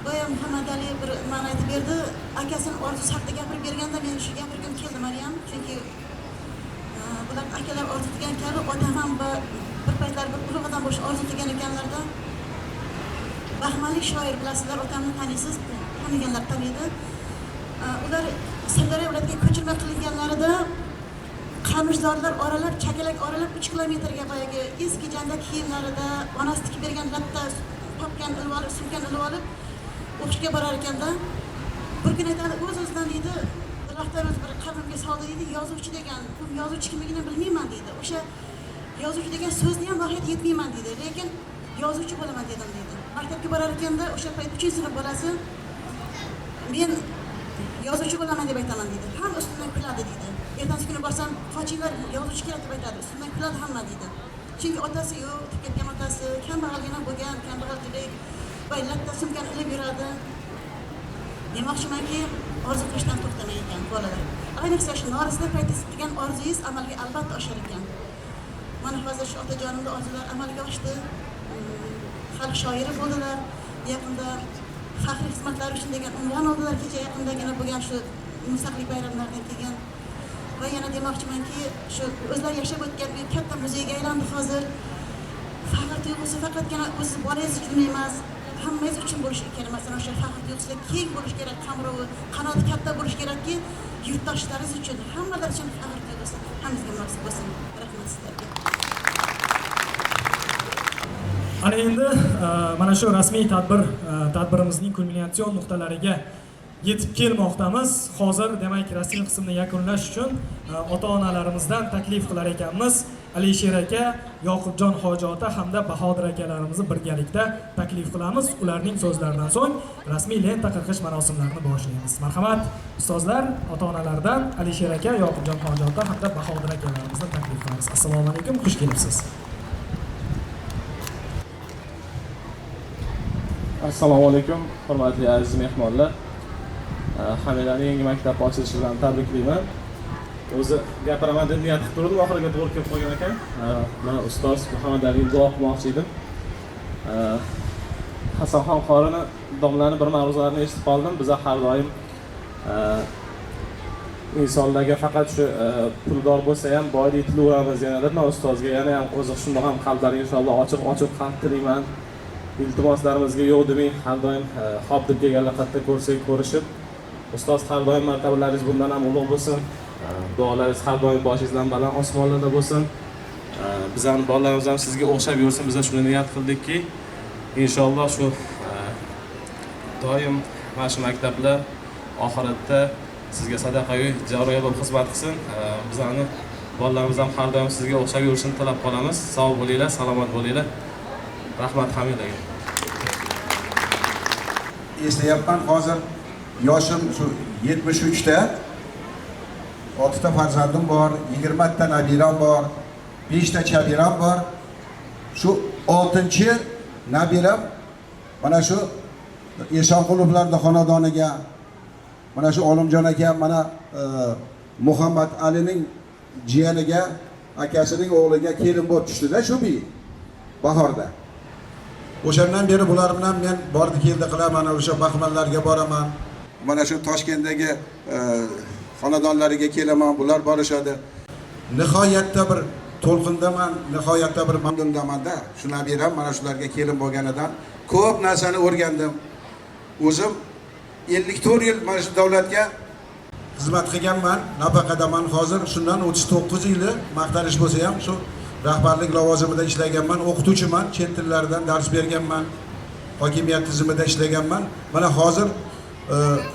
Boya Muhammad Ali bir ma'no aytib berdi. Akasining orzusi haqida gapirib berganda men shu gapirgim keldi Maryam, chunki bular akalar orzu qilgan kabi otam ham bir paytlar bir ulug' odam bo'lishni orzu qilgan ekanlarda. Bahmalik shoir bilasizlar, otamni taniysiz, taniganlar taniydi. Ular Sirdaryo viloyatiga ko'chirma qilinganlarida qamishzorlar oralab, chakalak oralab 3 kilometrga boyagi eski janda kiyimlarida onasi tikib bergan latta popgan ilib olib, sumkani ilib olib o'qishga borar ekanda bir kun aytadi, o'z-o'zidan deydi, rahbarimiz bir qabrimga soldi deydi, yozuvchi degan, bu yozuvchi kimligini bilmayman deydi. O'sha yozuvchi degan so'zni ham vohiyat yetmayman deydi, lekin yozuvchi bo'laman dedim deydi. Maktabga borar ekanda o'sha payt 3-sinf bolasi men yozuvchi bo'laman deb aytaman deydi. Ham ustimdan kuladi deydi. Ertasi kuni borsam, qochinglar yozuvchi kerak deb aytadi. Ustimdan kuladi hamma deydi. Chunki otasi yo'q, ketgan otasi, kambag'algina bo'lgan, kambag'alchilik, latta sumkani ilib yuradi. Demoqchimanki, orzu qilishdan to'xtamay ekan bolalar. Ayniqsa shu norislar paytida qilgan orzungiz amalga albatta oshar ekan. Mana hozir shu otajonimning orzular amalga oshdi. Xalq shoiri bo'ldilar. Yaqinda faxriy xizmatlari uchun degan unvon oldilar. Kecha yaqindagina bo'lgan shu mustaqillik bayramlaridan kelgan. Va yana demoqchimanki, shu o'zlari yashab o'tgan uy katta muzeyga aylandi hozir. Faxr tuyg'usi faqatgina o'z bolangiz uchun emas, hammangiz uchun bo'lishi kerak. Masalan, o'sha faxr tuyg'usida keng bo'lishi kerak, qamrovi, qanoti katta bo'lishi kerakki, yurtdoshlaringiz uchun, hammalar uchun faxr tuyg'usi hammangizga munosib bo'lsin. Rahmat sizlarga. Ana endi mana shu rasmiy tadbirimizning kulminatsion nuqtalariga yetib kelmoqdamiz. Hozir demak rasmiy qismni yakunlash uchun ota-onalarimizdan taklif qilar ekanmiz. Alisher aka, Yoqubjon hoji ota hamda Bahodir akalarimizni birgalikda taklif qilamiz. Ularning so'zlaridan so'ng rasmiy lenta qirqish marosimlarini boshlaymiz. Marhamat, ustozlar, ota-onalardan Alisher aka, Yoqubjon hoji ota hamda Bahodir akalarimizni taklif qilamiz. Assalomu alaykum, xush kelibsiz. Assalomu alaykum, hurmatli aziz mehmonlar. Hamidaning yangi maktab ochilishi bilan tabriklayman. O'zi gapiraman deb niyat qilib turdim, oxiriga to'g'ri kelib qolgan ekan. Men ustoz Muhammad Aliga duo qilmoqchi edim. Hasanxon qorini domlaning bir ma'ruzalarini eshitib qoldim. Biz har doim insonlarga faqat shu puldor bo'lsa ham boylik tilaveramiz yana deb, men ustozga yana ham o'zi shunday ham qalblaringiz inshaalloh ochiq qalb tilayman. Iltimoslarimizga yo'q demang, har doim xo'p deb kelganlar qatta ko'rsak ko'rishib, ustoz har doim martabalaringiz bundan ham ulug' bo'lsin. Duolaringiz har doim boshingizdan baland osmonlarda bo'lsin. Bizning bolalarimiz ham sizga o'xshab yursin. Biz shuni niyat qildikki, inshaalloh shu doim mana shu maktablar oxiratda sizga sadaqa-yu joriya bo'lib xizmat qilsin. Bizning bolalarimiz ham har doim sizga o'xshab yurishini tilab qolamiz. Sog' bo'linglar, salomat bo'linglar. Rahmat Hamidaga. Eslayapman, hozir yoshim shu 73 ta. 6 ta farzandim bor, 20 ta nabiram bor, 5 ta chabiram bor. Shu 6-chi nabiram mana shu Eshonqulovlarning xonadoniga, mana shu Olimjon aka, mana Muhammad Alining jiyaniga, akasining o'g'liga kelin bo'lib tushdi-da shu bahorda. O'shandan beri bular bilan men bordi keldi qilaman, o'sha baxmallarga boraman. Mana shu Toshkentdagi xonadonlariga kelaman, bular borishadi. Nihoyatda bir to'lqindaman, nihoyatda bir mamnundaman-da. Shu nabiram mana shularga kelin bo'lganidan ko'p narsani o'rgandim. O'zim 54 yil mana shu davlatga xizmat qilganman, nafaqadaman hozir. Shundan 39 yili maqtanish bo'lsa ham shu rahbarlik lavozimida ishlaganman, o'qituvchiman, chet tillaridan dars berganman, hokimiyat tizimida ishlaganman. Mana hozir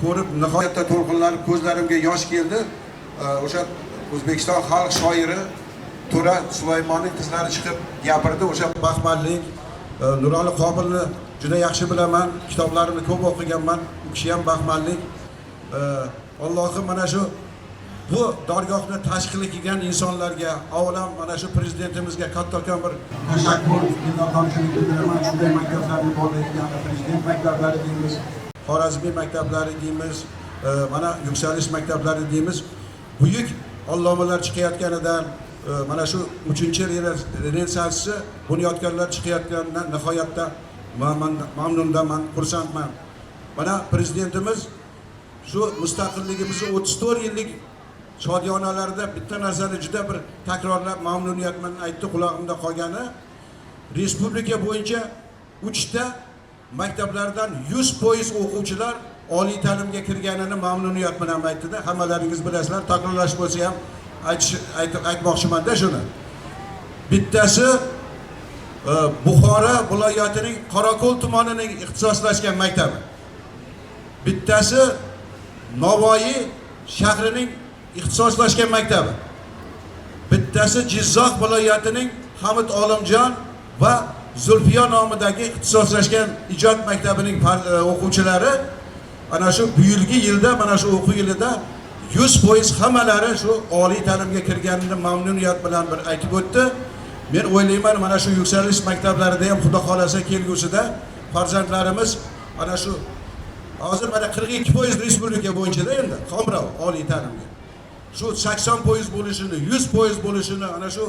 ko'rib nihoyatda to'lqinlanib ko'zlarimga yosh keldi. O'sha O'zbekiston xalq shoiri To'ra Sulaymonning qizlari chiqib gapirdi. O'sha baxmallik, Nurali Qobilni juda yaxshi bilaman, kitoblarini ko'p o'qiganman. U kishi ham baxmallik. Allohim mana shu bu dargohni tashkil qilgan insonlarga, avvalam mana shu prezidentimizga kattakon bir tashakkur, minnatdorchilik bildiraman. Shunday maktablarni bordayotgan prezident maktablari deymiz, Xorazmiy maktablari deymiz, mana yuksalish maktablari deymiz. Buyuk allomalar chiqayotganidan, mana shu 3-renessansni bunyodkorlar chiqayotganidan nihoyatda mamnundaman, xursandman. Mana prezidentimiz shu mustaqilligimizni 34 yillik shodiyonalarda bitta narsani juda bir takrorlab mamnuniyat bilan aytdi, quloqimda qolgani. Respublika bo'yicha 3 ta maktablardan 100% o'quvchilar oliy ta'limga kirganini mamnuniyat bilan aytdi-da. Hammalaringiz bilasizlar, takrorlash bo'lsa ham aytmoqchiman-da shuni. Bittasi Buxoro viloyatining Qorako'l tumanining ixtisoslashgan maktabi. Bittasi Navoiy shahrining ixtisoslashgan maktabi. Bittasi Jizzax viloyatining Hamid Olimjon va Zulfiya nomidagi ixtisoslashgan ijod maktabining o'quvchilari ana shu bu yilgi yilda, mana shu o'quv yilida 100% hammalari shu oliy ta'limga kirganini mamnuniyat bilan bir aytib o'tdi. Men o'ylayman, mana shu yuksalish maktablarida ham xudo xolasa kelgusida farzandlarimiz ana shu hozir mana 42% respublika bo'yicha-da endi Qomrov oliy ta'limga. Shu 80% bo'lishini, 100% bo'lishini, ana shu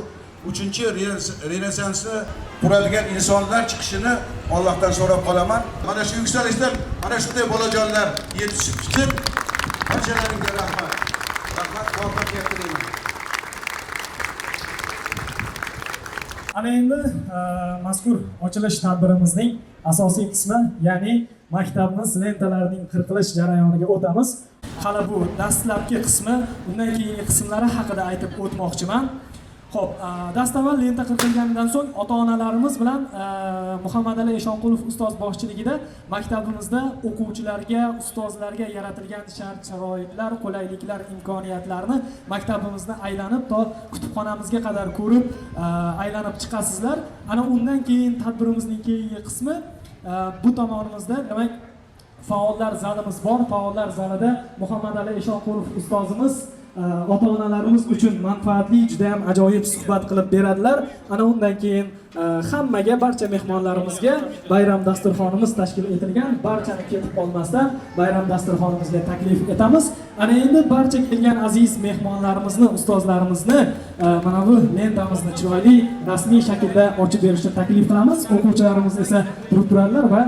3-renessansni quradigan insonlar chiqishini Allohdan so'rab qolaman. Mana shu yuksalishdan mana shunday bolajonlar yetishib chiqib, barchalaringga rahmat. Rahmat, muvaffaqiyat tilayman. Ana endi mazkur ochilish tadbirimizning asosiy qismi, ya'ni maktabimiz lentalarining qirqilish jarayoniga o'tamiz. Hali bu dastlabki qismi, undan keyingi qismlari haqida aytib o'tmoqchiman. Xo'p, dastavval lenta qirqilganidan so'ng ota-onalarimiz bilan Muhammad Ali Eshonqulov ustoz boshchiligida maktabimizda o'quvchilarga, ustozlarga yaratilgan shart-sharoitlar, qulayliklar, imkoniyatlarni maktabimizni aylanib to kutubxonamizga qadar ko'rib, aylanib chiqasizlar. Ana undan keyin tadbirimizning keyingi qismi bu tomonimizda, demak, faollar zalimiz bor. Faollar zalida Muhammad Ali Eshonqulov ustozimiz ota-onalarimiz uchun manfaatli, juda ham ajoyib suhbat qilib beradilar. Ana undan keyin hammaga, barcha mehmonlarimizga bayram dasturxonimiz tashkil etilgan. Barchani ketib qolmasdan bayram dasturxonimizga taklif etamiz. Ana endi barcha kelgan aziz mehmonlarimizni, ustozlarimizni mana bu lentamizni chiroyli, rasmiy shaklda ochib berishni taklif qilamiz. O'quvchilarimiz esa turib turadilar va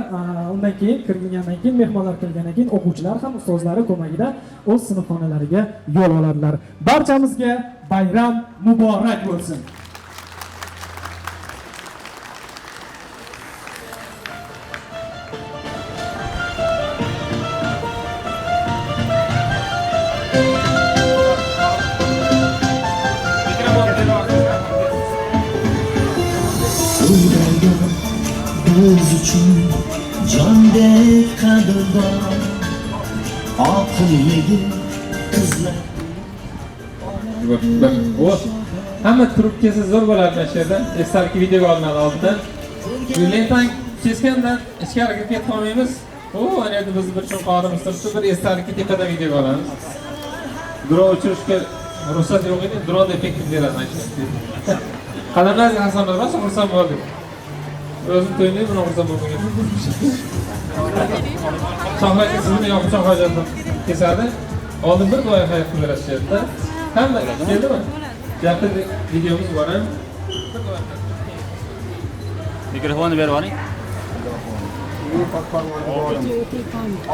undan keyin kirgandan keyin, mehmonlar kirgandan keyin o'quvchilar ham ustozlari ko'magida o'z sinfxonalariga yo'l oladilar. Barchamizga bayram muborak bo'lsin. Biz uchun jondek qadrdon, oqil yigit qizlar. Hamma turib kelsa zo'r bo'lardi mana shu yerda. Esdalik videoga olinadi oldindan. Shu lentani kesgandan ichkariga kirib ketib qolmaymiz. Ana endi biz bir chunqorimiz turibdi, bir esdalikka tepadan videoga olamiz. Dron uchirishga ruxsat yo'q edi, dron effektiv beradi mana shu. Qadamlaringiz hasanlar rosa xursand bo'ldik. O'zim to'ylayman, buni xursand bo'lmagan. Shohlarga sizni yoqimchoq hojatni kesadi. Oldin bir duoya xayr qilib berasizda. Hamma keldimi? Yaxshi videomiz bor ham. Mikrofonni berib oling.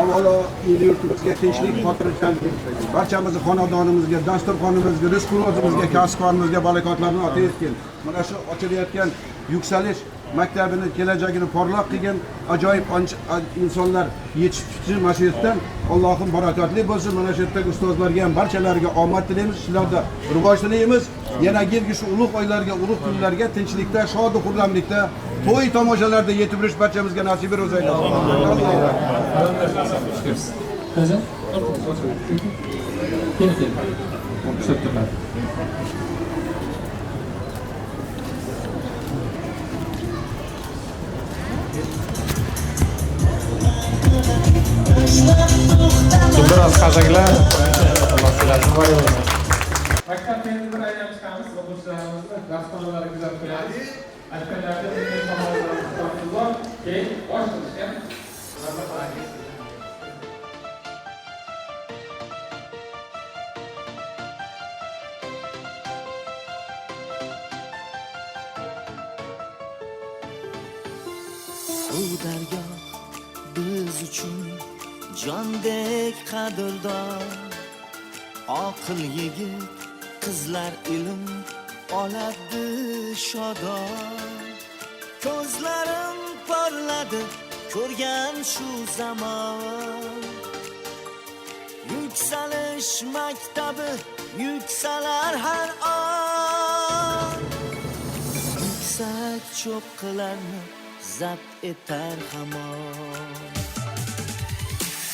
Avvalo yurtimizga tinchlik, xotirjamlik, barchamizni xonadonimizga, dasturxonimizga, rizqimizga, kasb-korimizga barakotlarni ato etsin. Mana shu ochilayotgan yuksalish maktabini kelajagini porloq qilgan ajoyib insonlar yetishtirishni mana shu yerdan Allohim barakotli bo'lsin. Mana shu yerdagi ustozlarga ham barchalariga omad tilaymiz, sizlarda rivoj tilaymiz. Yana kelgi shu ulug' oylarga, ulug' kunlarga tinchlikda, shod va xurramlikda, to'y tomoshalarda yetib yurish barchamizga nasib ro'z aylasin. Biroz qazaklar. Alloh sizlarni bor bo'lsin. Maktabda endi bir aylanib chiqamiz, o'quvchilarimizni darsxonalariga kuzatib qo'yamiz. Aytganlaringiz mening tomonimdan bor. Keyin boshlanishga Bu daryo biz uchun jondek qadrdon, oqil yigit qizlar ilm oladi shodon. Ko'zlarim porladi ko'rgan shu zamon, yuksalish maktabi yuksalar har on. Yuksak cho'qqilarni zabt etar hamon.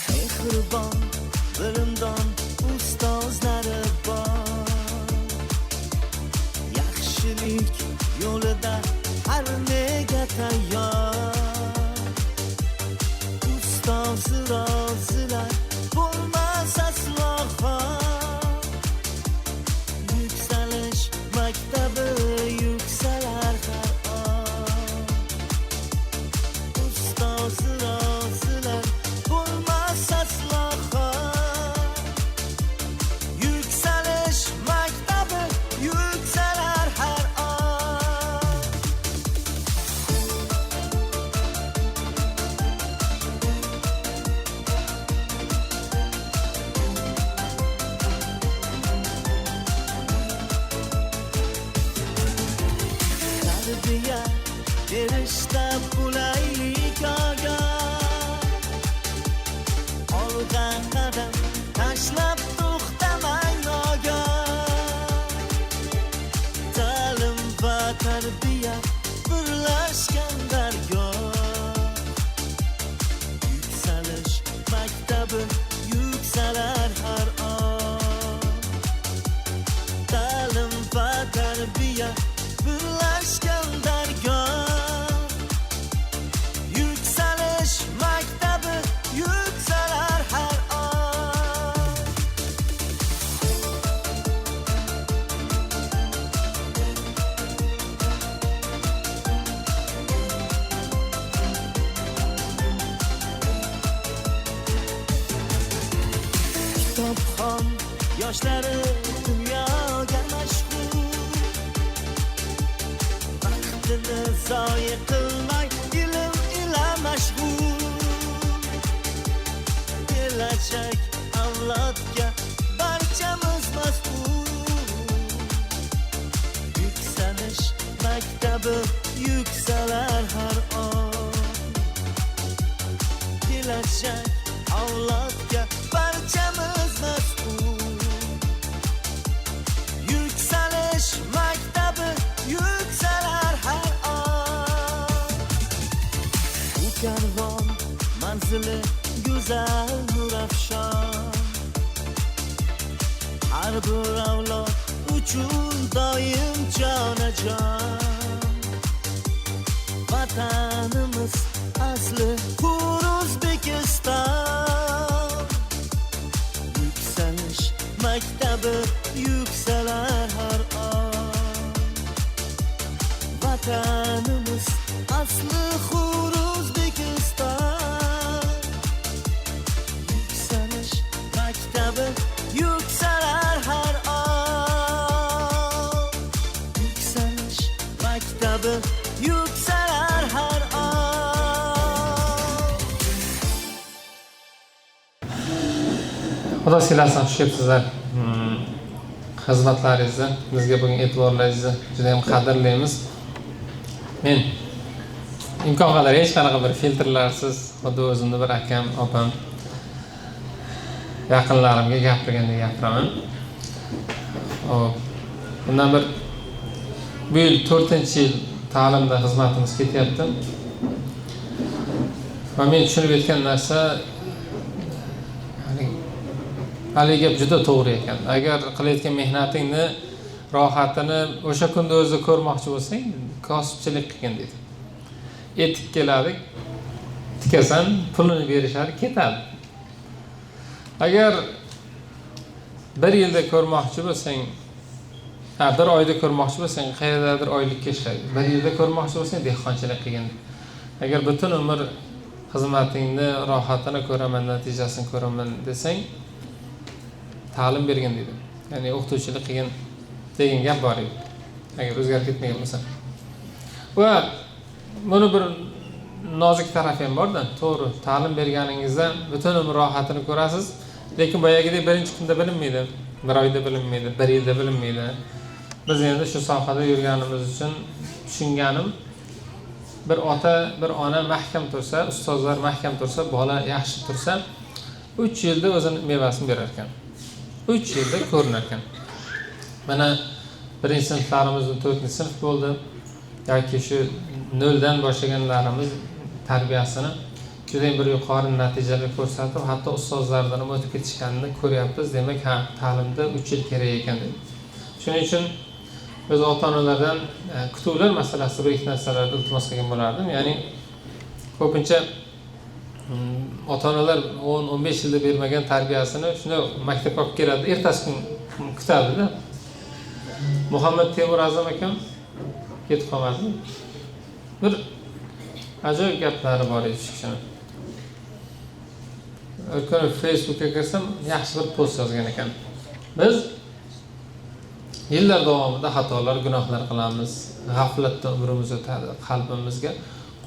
Mehribon, bilimdon ustozlari bor. Yaxshilik yo'lida har nega tayyor. Ustozi rozilar bo'lmas aslo xor. Yuksalish maktabi yuksalar har on. Ustozi rozilar bo'lmas aslo xor. Yuksalish maktabi yuksalar har on. Tarbiya berishda qulaylik ogon. Olgan qadam tashlab to'xtamang nogon. tarbiya birlashgan dargoh. Yükseliş maktabi yükseler har an. Ta'lim va tarbiya birlashgan dargoh. Yükseliş maktabi yükseler har an. Kitobxon yoshlari dunyoga mashhur. Vaqtini zoya qilmay ilm ila mashg'ul. Kelajak avlodga barchamiz mas'ul. Yükselish maktabi yuksalar har on. Kelajak avlodga barchamiz mas'ul. Yükselish maktabi yuksalar har on. Bu karvon manzili go'zal nurafshon. Har bir avlod uchun doim jonajon. Vatanimiz asli O'zbekiston. Yükselish maktabi yuksalar har on. Vatanimiz asli O'zbekiston. Yükselish maktabi yuksalar har on. Yükselish maktabi yuksalar har on. Xudo siylasa, xush kelibsizlar. Xizmatlaringizni, bizga bo'lgan e'tiborlaringizni juda ham qadrlaymiz. Men imkon qadar hech qanaqa bir filtrlarsiz, xuddi o'zimni bir akam, opam, yaqinlarimga gapirgandek gapiraman. Bundan bu yil 4-yil ta'limda xizmatimiz ketyapti. Va men tushunib yetgan narsa haligi gap juda to'g'ri ekan. Agar qilayotgan mehnatingni, rohatini o'sha kunda o'zi ko'rmoqchi bo'lsang, kosibchilik qilgin deydi. Etik keladi, tikasan, pulini berishadi, ketadi. Agar bir yilda ko'rmoqchi bo'lsang, bir oyda ko'rmoqchi bo'lsang, qayerdadir oylikka ishlaydi. Bir yilda ko'rmoqchi bo'lsang, dehqonchilik qilgin. Agar butun umr xizmatingni, rohatini ko'raman, natijasini ko'raman desang, ta'lim bergin dedi. Ya'ni o'qituvchilik qilgan degan gap bor edi. Agar o'zgarib ketmagan bo'lsa. Va buni bir nozik tarafi ham bor-da. To'g'ri, ta'lim berganingizda butun umr rohatini ko'rasiz, lekin boyagidek birinchi kunda bilinmaydi, bir oyda bilinmaydi, bir yilda bilinmaydi. Biz endi shu sohada yurganimiz uchun tushunganim, bir ota, bir ona mahkam tursa, ustozlar mahkam tursa, bola yaxshi tursa, 3 yilda o'zini mevasini berar ekan. 3 yilda ko'rinar ekan. Mana birinchi sinflarimizning 4-sinf bo'ldi. Yoki shu 0dan boshlaganlarimiz tarbiyasini juda bir yuqori natijalar ko'rsatib, hatto ustozlardan ham o'tib ketishganini ko'ryapmiz. Demak, ta'limda 3 yil kerak ekan dedi. Shuning uchun biz ota-onalardan kutuvlar masalasida bir ikki narsalarni iltimos qilgan bo'lardim. Ya'ni ko'pincha ota-onalar 10-15 yilda bermagan tarbiyasini shuni maktabga olib keladi, ertasi kun kutadi-da. Muhammad Temur Azam akam ketib qolmadi. Bir ajoyib gaplari bor edi shu kishini. O'rkani Facebookga kirsam, yaxshi bir post yozgan ekan. Biz yillar davomida xatolar, gunohlar qilamiz. G'aflatda umrimiz o'tadi. Qalbimizga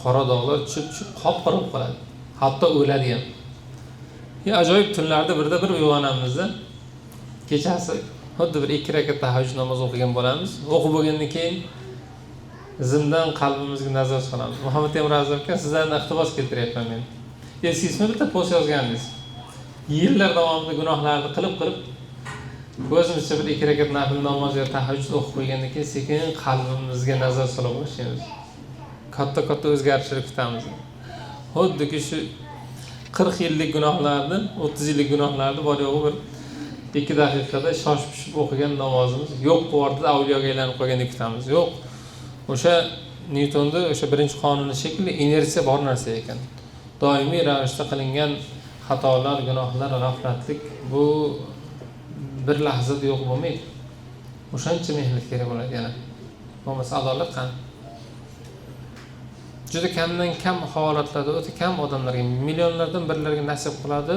qora dog'lar tushib qop-qora bo'lib qoladi. Hatto o'ladi ham. Ajoyib tunlarda birda bir uyg'onamizda. Kechasi xuddi bir 2 rakat tahajjud namozi o'qigan bo'lamiz. O'qib bo'lgandan keyin zimdan qalbimizga nazar solamiz. Muhammad Temur Azam aka, sizlardan iqtibos keltiryapman men. Siz bitta post yozgandingiz. Yillar davomida gunohlarni qilib o'zimizcha bir 2 rakat nafl namoz yo tahajjud o'qib qo'ygandan keyin sekin qalbimizga nazar sola boshlaymiz. Katta o'zgarishlar kutamiz. Xuddiki shu 40 yillik gunohlarni, 30 yillik gunohlarni bor yo'g'i bir 2 daqiqada shoshib o'qigan namozimiz yo'q bordi, avliyoga aylanib qolgandek kutamiz. Yo'q. O'sha Nyutonning o'sha birinchi qonuni shekilli inersiya bor narsa ekan. Doimiy ravishda qilingan xatolar, gunohlar, g'aflatlik bu bir lahzada yo'q bo'lmaydi. O'shancha mehnat kerak bo'ladi yana. Bo'lmasa adolat qani? Juda kamdan kam holatlarda o'ta kam odamlarga, millionlardan birlarga nasib qiladi.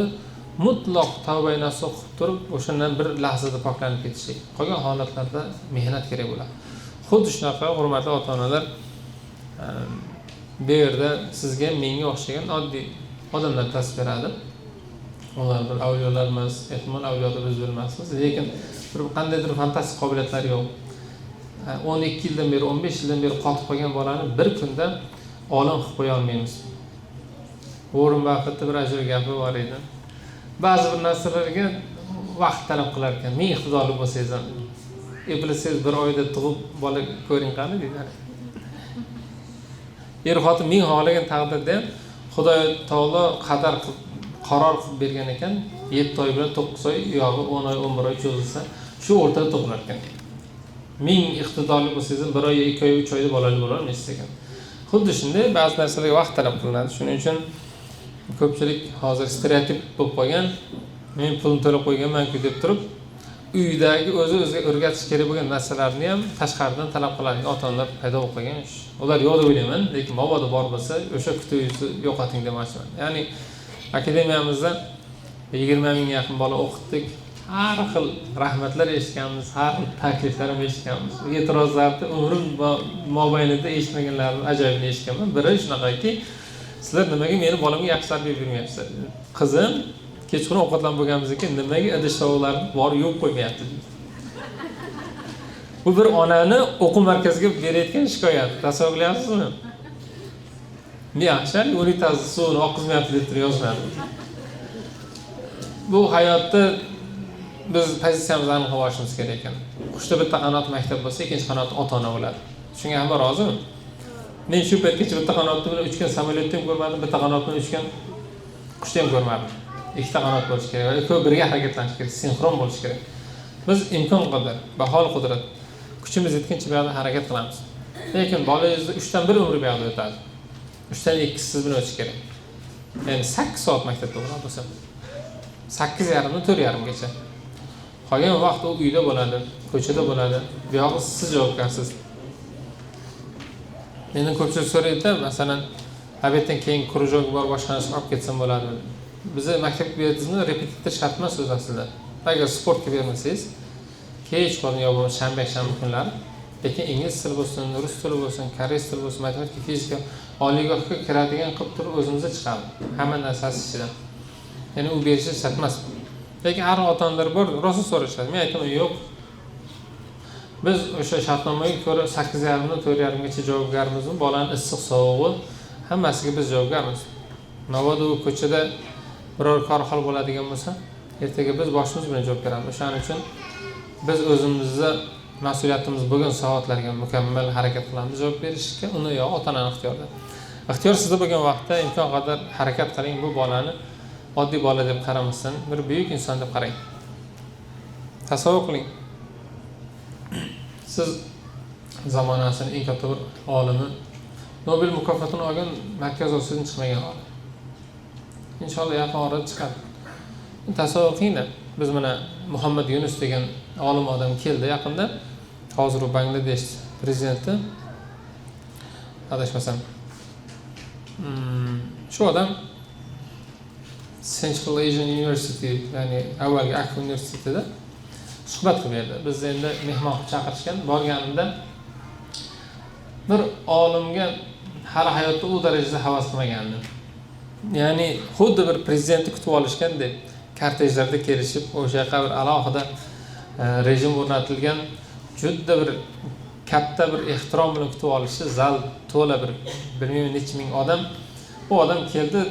Mutlaq tavba nasuh qilib turib, o'shandan bir lahzada poklanib ketishlik. Qolgan holatlarda mehnat kerak bo'ladi. Xuddi shunaqa hurmatli ota-onalar, bu yerda sizga menga o'xshagan oddiy odamlar tasvir beradi. Ular bir avliyolar emas, ehtimol avliyolar biz bilmasmiz, lekin bir qandaydir fantastik qobiliyatlari yo'q. 12 yildan beri, 15 yildan beri qotib qolgan bolani bir kunda olim qilib qo'ya olmaymiz. Warren Buffettning bir ajoyib gapi bor edi. Ba'zi bir narsalarga vaqt talab qilar ekan. Men iqtidorli bo'lsangiz ham, bilsangiz bir oyda tug'ib bola ko'ring qani deydi. Er-xotin men xohlagan taqdirda ham Xudo taolo qaror qilib bergan ekan, 7 oy bilan 9 oy yo'g'i 10 oy, 11 oy cho'zilsa, shu o'rtada tug'ilar ekan. Men iqtidorli bo'lsangiz ham 1 oy, 2 oy, 3 oyda bolali bo'la olmaysiz ekan. Xuddi shunday ba'zi narsalarga vaqt talab qilinadi. Shuning uchun ko'pchilik hozir stereotip bo'lib qolgan, men pulni to'lab qo'yganman-ku deb turib, uydagi o'ziga o'rgatish kerak bo'lgan narsalarni ham tashqaridan talab qiladigan ota-onalar paydo bo'lib qolgan. Ular yo'q deb o'ylayman, lekin mabodo bor bo'lsa, o'sha kutuvingizni yo'qoting demoqchiman. Ya'ni akademiyamizda 20 ming yaqin bola o'qitdik. Har xil rahmatlar eshitganmiz, har xil takliflarni eshitganmiz. E'tirozlarni umrim mobaynida eshitmaganlarni ajoyibini eshitganman. Biri shunaqaki, sizlar nimaga meni bolamga yaxshi tarbiya bermayapsizlar? Qizim kechqurun ovqatlanib bo'lganimizdan keyin nimaga idish-tovoqlarni bor yo'q qo'ymayapti? Bu bir onani o'quv markaziga berayotgan shikoyat. Tasavvur qilyapsizmi? Yaxshi, unitazni suvini oqizmayapti deb yoziladi. Bu hayotda biz pozitsiyamizni aniqlab olishimiz kerak ekan. Qushda bitta qanot maktab bo'lsa, ikkinchi qanot ota-ona bo'ladi. Shunga hamma rozimi? Men shu paytgacha bitta qanotni bilan uchgan samolyotni ham ko'rmadim, bitta qanot bilan uchgan qushni ham ko'rmadim. Ikkita qanot bo'lishi kerak, ikkovi birga harakatlanishi kerak, sinxron bo'lishi kerak. Biz imkon qadar, bahol qudrat, kuchimiz yetgancha bu yerda harakat qilamiz. Lekin bolangizni 3 dan 1 umri bu yerda o'tadi. 3 dan 2 siz bilan o'tish kerak. Ya'ni 8 soat maktabda bo'lsa, 8:30 dan 4:30 gacha. Qolgan vaqt u uyda bo'ladi, ko'chada bo'ladi. Bu yog'i siz javobgarsiz. Mendan ko'pchilik so'raydi, masalan, obeddan keyin krujok bor, boshqa narsa olib ketsam bo'ladi. Bizni maktabga berdingizmi, repetitor shart emas o'zi aslida. Agar sportga bermasangiz, kech qolgan yo bo'lmasa shanba kunlari, lekin ingliz tili bo'lsin, rus tili bo'lsin, koreys tili bo'lsin, matematika, fizika oliygohga kiradigan qilib turib o'zimizga chiqamiz. Hamma narsasi ichidan. Ya'ni u berishi shart emas. Lekin har ota-onalar bor, rosa so'rashadi. Men aytaman, yo'q. Biz o'sha shartnomaga ko'ra 8:30 dan 4:30 gacha javobgarmizmi? Bolaning issiq sovug'i hammasiga biz javobgarmiz. Mabodo u ko'chada biror kor hol bo'ladigan bo'lsa, ertaga biz boshimiz bilan javob beramiz. O'shaning uchun biz o'zimizga mas'uliyatimiz bo'lgan soatlarga mukammal harakat qilamiz javob berishga. Uni yo ota-onaning ixtiyorida. Ixtiyor sizda bo'lgan vaqtda imkon qadar harakat qiling, bu bolani oddiy bola deb qaramasdan, bir buyuk inson deb qarang. Tasavvur qiling. Siz zamonasining eng katta bir olimi, Nobel mukofotini olgan Markaz Osiyodan chiqmagan olim. Inshaalloh yaqin orada chiqadi. Tasavvur qilinglar. Biz mana Muhammad Yunus degan olim odam keldi yaqinda. Hozir u Bangladesh prezidenti. Adashmasam. Shu odam Central Asian University, ya'ni avvalgi Ak universitetida suhbat qilib berdi. Biz endi mehmon qilib chaqirishgan, borganimda bir olimga hali hayotda u darajada havas qilmagandim. Ya'ni xuddi bir prezidentni kutib olishgandek, kortejlarda kelishib, o'sha yoqqa bir alohida rejim o'rnatilgan, juda bir katta bir ehtirom bilan kutib olishi, zal to'la bir bilmayman necha ming odam. Bu odam keldi,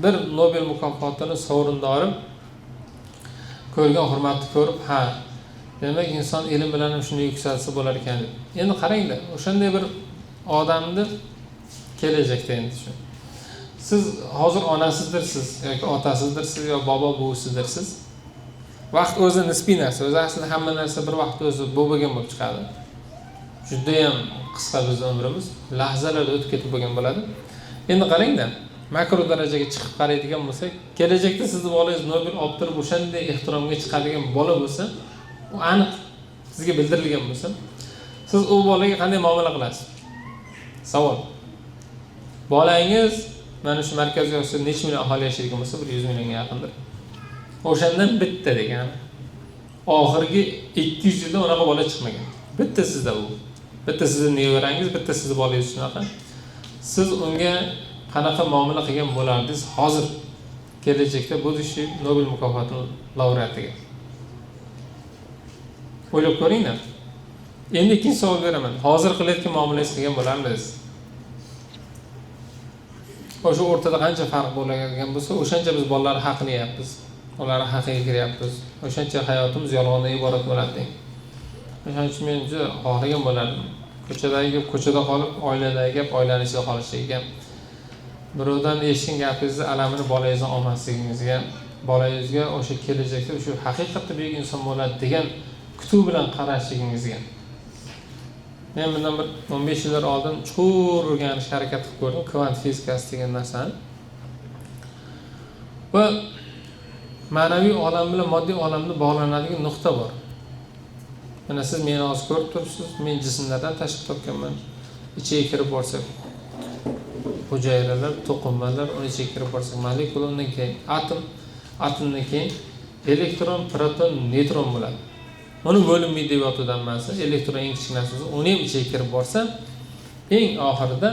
bir Nobel mukofotini sovrindori ko'rgan hurmatni ko'rib, ha, Demak, inson ilm bilan ham shunday yuksalsa bo'lar ekan deb. Endi qaranglar, o'shanday bir odamni kelajakda endi shu. Siz hozir onasidirsiz yoki otasizdirsiz yo bobo buvisidirsiz. Vaqt o'zi nisbiy narsa. O'zi aslida hamma narsa bir vaqt o'zi bo'lgan bo'lib chiqadi. Juda ham qisqa bizning umrimiz, lahzalarda o'tib ketib bo'lgan bo'ladi. Endi qarangda, makro darajaga chiqib qaraydigan bo'lsak, kelajakda sizni bolangiz Nobel olib turib o'shanday ehtiromga chiqadigan bola bo'lsa, u aniq sizga bildirilgan bo'lsa, siz u bolaga qanday muomala qilasiz? Savol. Bolangiz mana shu Markaziy Osiyoda necha million aholi yashaydigan bo'lsa, 100 millionga yaqindir. O'shandan bitta degan. Oxirgi 200 yilda unaqa bola chiqmagan. Bitta sizda u. Bitta sizning nevarangiz, bitta sizning bolangiz shunaqa. Siz unga qanaqa muomala qilgan bo'lardingiz hozir kelajakda bu ishi Nobel mukofoti laureatiga? O'ylab ko'ringlar. Endi ikkinchi savol beraman. Hozir qilayotgan muomalangiz qilgan bo'larmisiz? O'sha o'rtada qancha farq bo'lagan bo'lsa, o'shancha biz bolalar haqini yeyapmiz. Ular haqiga kiryapmiz. O'shancha hayotimiz yolg'ondan iborat bo'ladi. O'shaning uchun men juda xohlagan bo'lardim. Ko'chada qolib, oiladagi gap oilani ichida qolishligiga, birovdan eshitgan gapingizni alamini bolangizdan olmasligingizga, bolangizga o'sha kelajakda shu haqiqatda buyuk inson bo'ladi degan kutuv bilan qarashligingizga. Men bundan bir 15 yillar oldin chuqur o'rganishga harakat qilib ko'rdim, kvant fizikasi degan narsani. Va ma'naviy olam bilan moddiy olamni bog'lanadigan nuqta bor. Mana siz meni hozir ko'rib turibsiz, men jismlardan tashkil topganman. Ichiga kirib borsak, hujayralar, to'qimalar, uni ichiga kirib borsak, molekula, undan keyin atomdan keyin elektron, proton, neytron bo'ladi. Uni bo'linmaydi deb yotuvdan emas, elektron eng kichik narsa, uni ham ichiga kirib borsa, eng oxirida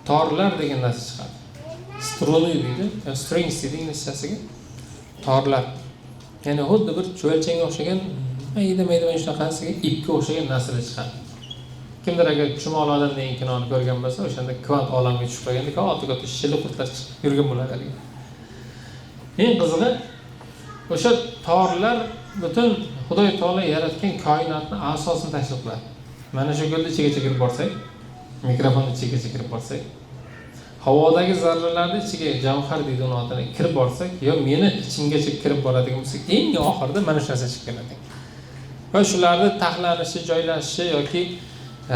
torlar degan narsa chiqadi. Struny deydi, strings deydi inglizchasiga. Torlar. Ya'ni xuddi bir cho'lchanga o'xshagan, mayda-mayda shunaqasiga ipga o'xshagan narsalar chiqadi. Kimdir agar chumol odamning eng kinoni ko'rgan bo'lsa, o'shanda kvant olamiga tushib qolganda katta shilli qurtlar yurgan bo'ladi. Eng qizig'i, o'sha torlar butun Xudoy taolo yaratgan koinotning asosini tashkil qiladi. Mana shu gulni ichiga kirib borsak, mikrofon ichiga kirib borsak, havodagi zarralarning ichiga javhar deydi uni otini kirib borsak, yo meni ichimgacha kirib boradigan bo'lsak, eng oxirida mana shu narsa chiqib keladi. Va shularni taxlanishi, joylashishi yoki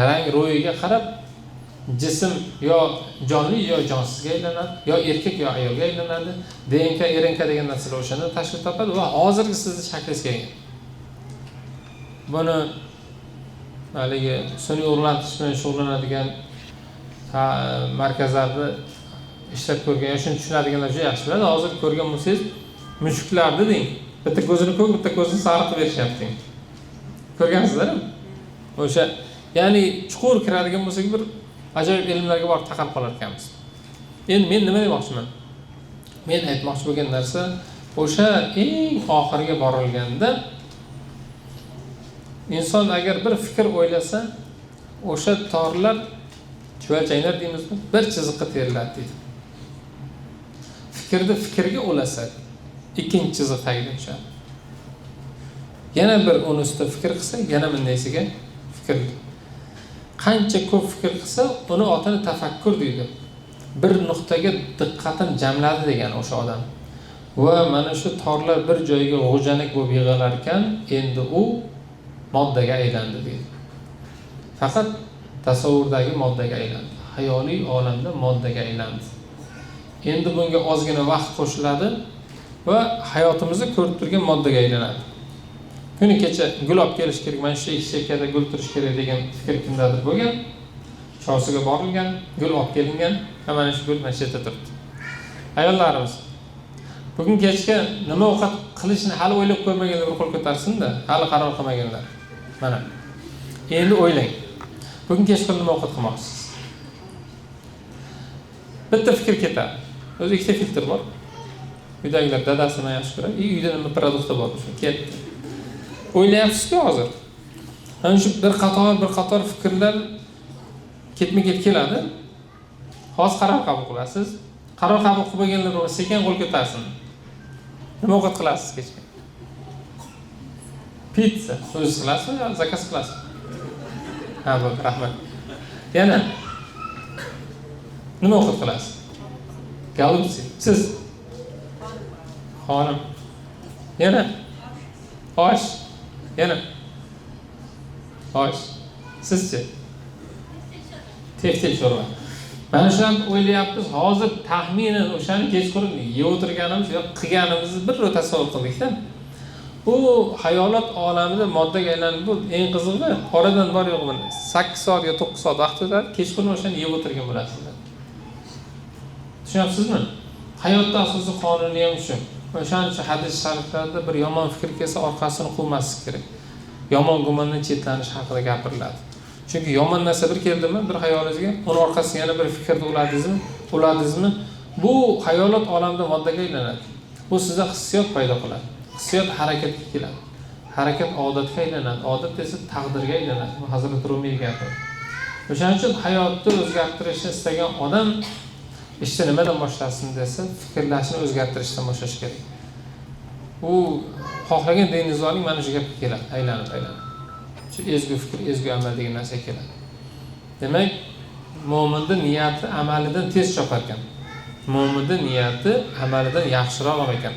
rang ro'yiga qarab jism yo jonli yo jonsizga aylanadi, yo erkak yo ayolga aylanadi. DNK, RNK degan narsalar o'shanda tashkil topadi va hozirgi sizning shaklingiz kelgan. Buni haligi sun'iy o'rnatish bilan shug'ullanadigan markazlarda ishlab ko'rgan, shuni tushunadiganlar juda yaxshi biladi. Hozir ko'rgan bo'lsangiz, mushuklarni deng, bitta ko'zini ko'k, bitta ko'zini sariq qilib berishyapti. Ko'rgansizlarmi? O'sha, ya'ni chuqur kiradigan bo'lsak, bir ajoyib ilmlarga borib taqalib qolar ekanmiz. Endi men nima demoqchiman? Men aytmoqchi bo'lgan narsa, o'sha eng oxiriga borilganda inson agar bir fikr o'ylasa, o'sha torlar, cho'lchanglar deymizmi, bir chiziqqa teriladi deydi. Fikrni fikrga ulasa, ikkinchi chiziq tagiga tushadi. Yana bir uni ustida fikr qilsa, yana bundaysiga fikr. Qancha ko'p fikr qilsa, uni otini tafakkur deydi. Bir nuqtaga diqqatini jamladi degan o'sha odam. Va mana shu torlar bir joyga g'o'janak bo'lib yig'ilar ekan, endi u moddaga aylandi deydi. Faqat tasavvurdagi moddaga aylandi. Hayoliy olamda moddaga aylandi. Endi bunga ozgina vaqt qo'shiladi va hayotimizni ko'rib turgan moddaga aylanadi. Kuni kecha gul olib kelish kerak, mana shu chekada gul turish kerak degan fikr kimdadir bo'lgan. Chorsiga borilgan, gul olib kelingan, va mana shu gul mana shu yerda turibdi. Ayollarimiz, bugun kechga nima ovqat qilishni hali o'ylab ko'rmaganlar bir qo'l ko'tarsin-da, hali qaror qilmaganlar. Mana. Endi o'ylang. Bugun kechga nima ovqat qilmoqchisiz? Bitta fikr ketadi. O'zi ikkita filtr bor. Uydagilar dadasini yaxshi ko'radi, uyda nima produktlar bor shu ketdi. O'ylayapsiz-ku hozir. Ana shu bir qator fikrlar ketma-ket keladi. Hozir qaror qabul qilasiz. Qaror qabul qilganlar sekin qo'l ko'tarsin. Nima ovqat qilasiz kechga? Pizza. O'zingiz qilasizmi yo zakaz qilasizmi? Ha, bo'ldi, rahmat. Yana nima ovqat qilasiz? Голубцы. Siz. Xonim. Yana osh. Yana osh. Sizchi? Teftel sho'rva. Mana shuni o'ylayapmiz. Hozir taxminan o'shani kechqurun yeb o'tirganimiz yo'q, qilganimizni bir rota tasavvur qildik-da. Bu hayolot olamida moddaga aylanib bu eng qizig'i, oradan bor yo'qmi 8 soat yo 9 soat vaqt o'tadi, kechqurun o'shani yeb o'tirgan bo'lasizlar. Tushunyapsizmi? Hayotda asosiy qonuni ham shu. O'shaning uchun hadis shariflarda bir yomon fikr kelsa orqasini quvmaslik kerak. Yomon gumondan chetlanish haqida gapiriladi. Chunki yomon narsa bir keldimi, bir hayolingizga, uni orqasiga yana bir fikrni uladingizmi, bu hayolot olamida moddaga aylanadi. Bu sizda hissiyot paydo qiladi. Hissiyot harakatga keladi. Harakat odatga aylanadi. Odat esa taqdirga aylanadi. Bu Hazrat Rumiy gapir. O'shaning uchun hayotni o'zgartirishni istagan odam ishni nimadan boshlasin desa, fikrlashini o'zgartirishdan boshlash kerak. U xohlagan dengizvoling mana shu gapga keladi, aylanib. Shu ezgu fikr, ezgu amal degan narsa keladi. Demak, mo'minning niyati amalidan tez chopar ekan. Mo'minning niyati amalidan yaxshiroq ekan.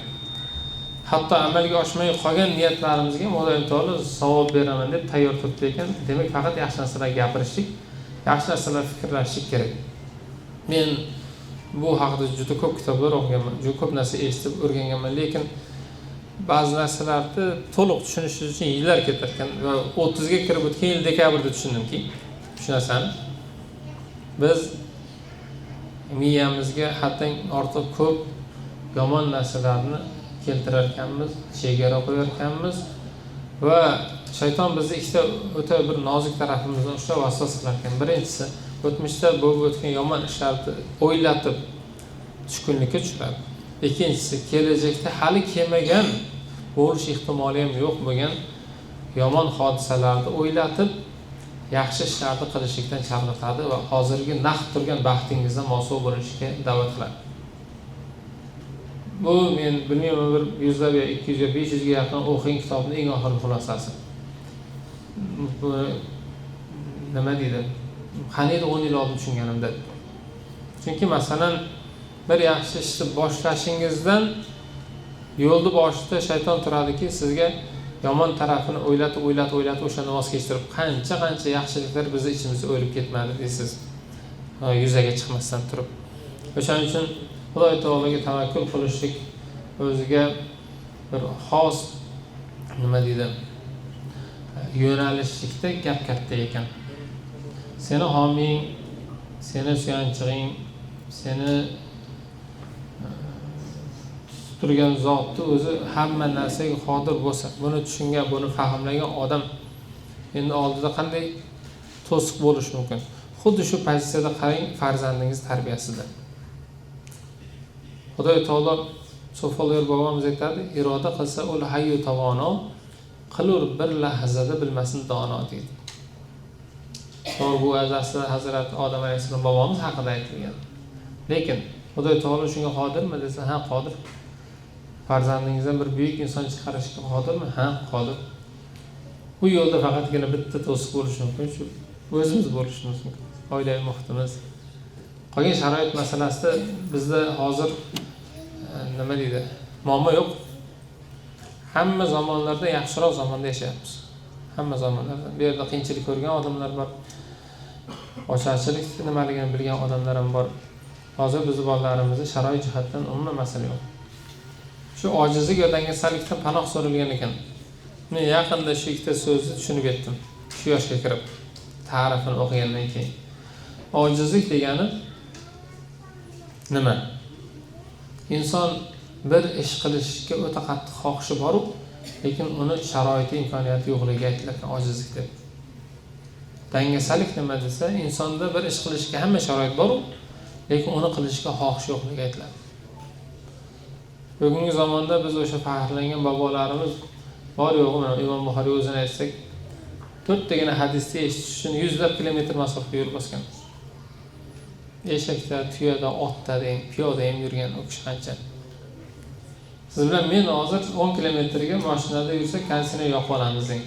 Hatto amalga oshmay qolgan niyatlarimizga Xudoyim taolo savob beraman deb tayyor turibdi ekan. Demak, faqat yaxshi narsalar gapirishlik, yaxshi narsalar fikrlashlik kerak. Men bu haqida juda ko'p kitoblar o'qiganman, juda ko'p narsa eshitib o'rganganman, lekin ba'zi narsalarni to'liq tushunish uchun yillar ketar ekan va 30 ga kirib o'tgan yil dekabrda tushundimki, shu narsani biz miyamizga hatto ortiq ko'p yomon narsalarni keltirar ekanmiz, chegara qo'yar ekanmiz va shayton bizni ikkita o'ta bir nozik tarafimizni ushlab vasvasa qilar ekan. Birinchisi, o'tmishda bo'lib o'tgan yomon ishlarni o'ylatib tushkunlikka tushiradi. Ikkinchisi, kelajakda hali kelmagan bo'lish ehtimoli ham yo'q bo'lgan yomon hodisalarni o'ylatib yaxshi ishlarni qilishlikdan chalg'itadi va hozirgi naqd turgan baxtingizdan mosuv bo'lishga da'vat qiladi. Bu men bilmayman, bir 100 ga, 200 ga, 500 ga yaqin o'qigan kitobning eng oxirgi xulosasi. Bu nima deydi? Qaniydi 10 yil oldin tushunganimda. Chunki masalan bir yaxshi ishni boshlashingizdan yo'lni boshida shayton turadiki, sizga yomon tarafini o'ylatib o'shani voz kechirib, qancha yaxshiliklar bizni ichimizda o'lib ketmadi deysiz. Yuzaga chiqmasdan turib. O'shaning uchun Xudoy taologa tavakkul qilishlik o'ziga bir xos nima deydi? Yo'nalishlikda gap katta ekan. Seni homing, seni suyanchig'ing, seni turgan zotni o'zi hamma narsaga qodir bo'lsa, buni tushungan, buni fahmlagan odam endi oldida qanday to'siq bo'lish mumkin? Xuddi shu pozitsiyada qarang farzandingiz tarbiyasida. Xudoy taolo So'folir bobomiz aytadi, iroda qilsa ul hayyu tavono, qilur bir lahzada bilmasin dono deydi. Bu azasida Hazrat Odam alayhissalom bobomiz haqida aytilgan. Lekin Xudoy taolo shunga qodirmi desa, ha qodir. Farzandingizdan bir buyuk inson chiqarishga qodirmi? Ha, qodir. Bu yo'lda faqatgina bitta to'siq bo'lishi mumkin, shu o'zimiz bo'lishimiz mumkin. Oilaviy muhitimiz. Qolgan sharoit masalasida bizda hozir nima deydi? Muammo yo'q. Hamma zamonlarda yaxshiroq zamonda yashayapmiz. Hamma zamonlarda. Bu yerda qiyinchilik ko'rgan odamlar bor. Ocharchilik nimaligini bilgan odamlar ham bor. Hozir bizning bolalarimizda sharoit jihatdan umuman masala yo'q. Shu ojizlik va dangasalikdan panoh so'ralgan ekan. Men yaqinda shu ikkita so'zni tushunib yetdim. Shu yoshga kirib ta'rifini o'qigandan keyin. Ojizlik degani nima? Inson bir ish qilishga o'ta qattiq xohishi bor, lekin uni sharoiti, imkoniyati yo'qligiga aytilgan ojizlik deb. Dangasalik nima desa, insonda bir ish qilishga hamma sharoit bor, lekin uni qilishga xohish yo'qligi aytiladi. Bugungi zamonda biz o'sha faxrlangan bobolarimiz bor yo'qmi? Imom Buxoriy o'zini aytsak, 4 tagina hadisni eshitish uchun yuzlab kilometr masofaga yo'l bosgan. Eshakda, tuyada, otda, piyoda ham yurgan u kishi qancha. Siz bilan men hozir 10 kilometrga mashinada yursak konditsioner yoqib olamiz deng.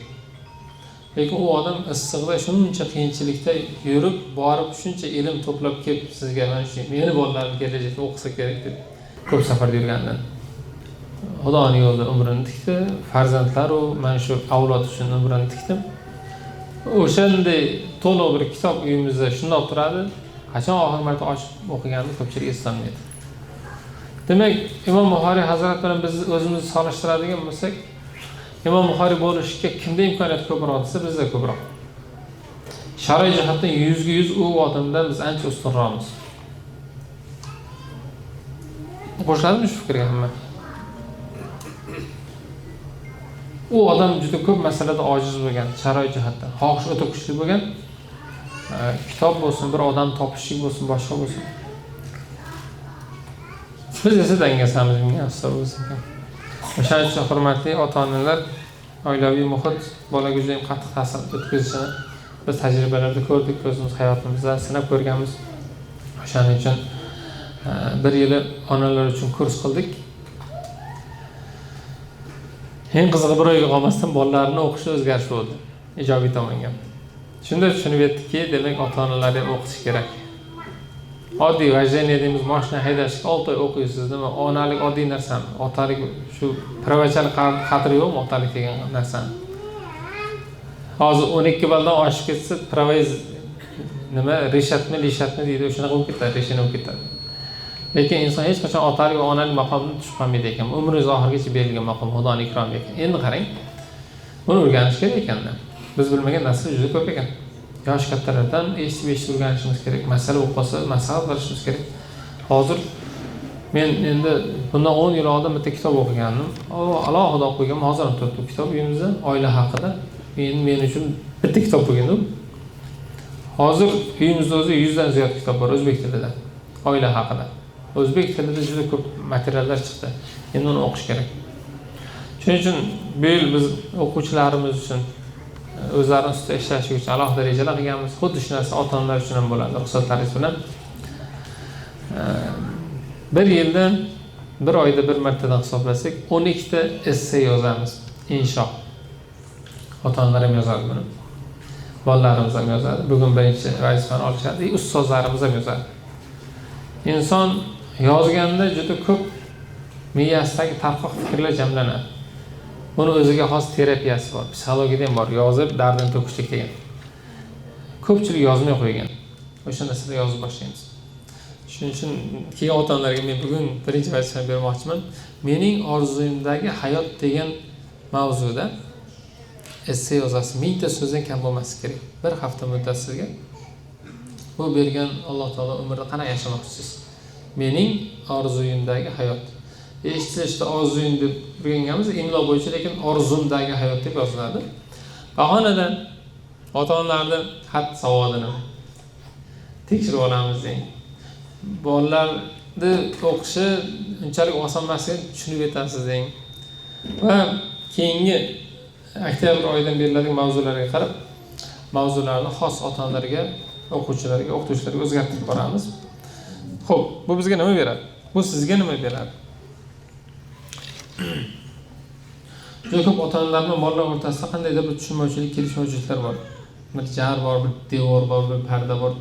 Lekin u odam issiqda shuncha qiyinchilikda yurib, borib shuncha ilm to'plab kelib sizga mana shu meni bolalarim kelajakda o'qisa kerak deb ko'p safarda yurgandan. Xudoning yo'lida umrini tikdi, farzandlar-u mana shu avlod uchun umrini tikdim. O'shanday to'liq bir kitob uyimizda shundoq turadi. Qachon oxir marta ochib o'qiganini ko'pchilik eslolmaydi. Demak, Imom Buxoriy Hazrat bilan biz o'zimizni solishtiradigan bo'lsak, Imom Buxoriy bo'lishga kimda imkoniyat ko'proq desa, bizda ko'proq. Shar'iy jihatdan 100 ga 100 u odamdan biz ancha ustunroqmiz. Qo'shiladimi shu fikrga hamma? U odam juda ko'p masalada ojiz bo'lgan, shar'iy jihatdan. Xohish o'ta kuchli bo'lgan. Kitob bo'lsin, bir odam topishlik bo'lsin, boshqa bo'lsin. Biz esa dangasamiz bunga aslo bo'lsin. O'shaning uchun hurmatli ota-onalar, oilaviy muhit bolaga juda ham qattiq ta'sir o'tkazishini biz tajribalarda ko'rdik, o'zimiz hayotimizda sinab ko'rganmiz. O'shaning uchun bir yili onalar uchun kurs qildik. Eng qizig'i bir oyga qolmasdan bolalarni o'qishi o'zgarish bo'ldi, ijobiy tomonga. Shunda tushunib yetdikki, demak ota-onalarni ham o'qitish kerak. Oddiy vajjaniya deymiz, mashina haydashga 6 oy o'qiysiz, nima? Onalik oddiy narsami? Otalik shu pravachalik qadri yo'qmi otalik degan narsani? Hozir 12 baldan oshib ketsa, pravayz nima, rishatmi, lishatmi deydi, o'shanaqa bo'lib ketadi, rishina bo'lib ketadi. Lekin inson hech qachon otalik va onalik maqomini tushib qolmaydi ekan. Umringiz oxirigacha berilgan maqom, Xudoning ikromi ekan. Endi qarang. Buni o'rganish kerak ekanda. Biz bilmagan narsa juda ko'p ekan. Yosh kattalardan eshitib o'rganishimiz kerak. Masala o'qib qolsa, maslahat berishimiz kerak. Hozir men endi bundan 10 yil oldin bitta kitob o'qigandim. Alohida o'qigan, hozir ham turibdi kitob uyimizda, oila haqida. Men uchun bitta kitob bo'lgan u. Hozir uyimizda o'zi 100 dan ziyod kitob bor o'zbek tilida, oila haqida. O'zbek tilida juda ko'p materiallar chiqdi. Endi uni o'qish kerak. Shuning uchun bu yil biz o'quvchilarimiz uchun o'zlarini ustida ishlashi uchun alohida rejalar qilganmiz. Xuddi shu narsa ota-onalar uchun ham bo'ladi, ruxsatlaringiz bilan. Bir yildan bir oyda bir martadan hisoblasak 12 ta essay yozamiz. Insho. Ota-onalar ham yozadi buni. Bolalarimiz ham yozadi. Bugun birinchi vazifani olishadi, ustozlarimiz ham yozadi. Inson yozganda juda ko'p miyasidagi tarqoq fikrlar jamlanadi. Buni o'ziga xos terapiyasi bor, psixologiyada ham bor, yozib dardini to'kishlik degan. Ko'pchilik yozmay qo'ygan. O'sha narsalarni yozib boshlaymiz. Shuning uchun keyin ota-onalarga men bugun birinchi vazifani bermoqchiman. Mening orzuyimdagi hayot degan mavzuda essay yozasiz. 1000 ta so'zdan kam bo'lmasi kerak. Bir hafta muddat sizga. Bu bergan Alloh taolo umrda qanday yashamoqchisiz? Mening orzuyimdagi hayot. Eshitishda orzuyim deb bilganmiz, imlo bo'yicha, lekin orzumdagi hayot deb yoziladi. Bahonadan ota-onalarning xat savodini tekshirib olamiz deng. Bolalarni o'qishi unchalik oson emasligini tushunib yetasiz deng. Va keyingi oktyabr oyidan beriladigan mavzularga qarab, mavzularni xos ota-onalarga, o'quvchilarga, o'qituvchilarga o'zgartirib boramiz. Xo'p, bu bizga nima beradi? Bu sizga nima beradi? Juda ko'p ota-onalar bilan bolalar o'rtasida qandaydir bir tushunmovchilik, kelishmovchiliklar bor. Bir jar bor, bir devor bor, bir parda bor.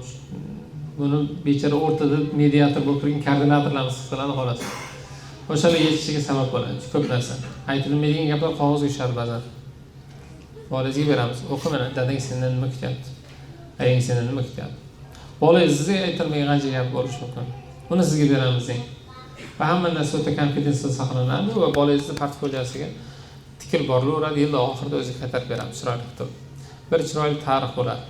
Buni bechara o'rtada mediator bo'lib turgan koordinatorlarni hisoblanadi xolos. O'shalar yechishiga sabab bo'ladi. Ko'p narsa. Aytilmaydigan gaplar qog'ozga tushadi ba'zan. Bolangizga beramiz. O'qi mana, dadang sendan nima kutyapti? Ayang sendan nima kutyapti? Bolangiz sizga aytilmagan qancha gap bo'lishi mumkin. Buni sizga beramiz deng. Va hamma narsa o'ta konfidensial saqlanadi va bolangizni portfoliyosiga tikilib borilaveradi. Yilda oxirida o'ziga qaytarib beramiz chiroyli qilib. Bir chiroyli tarix bo'ladi.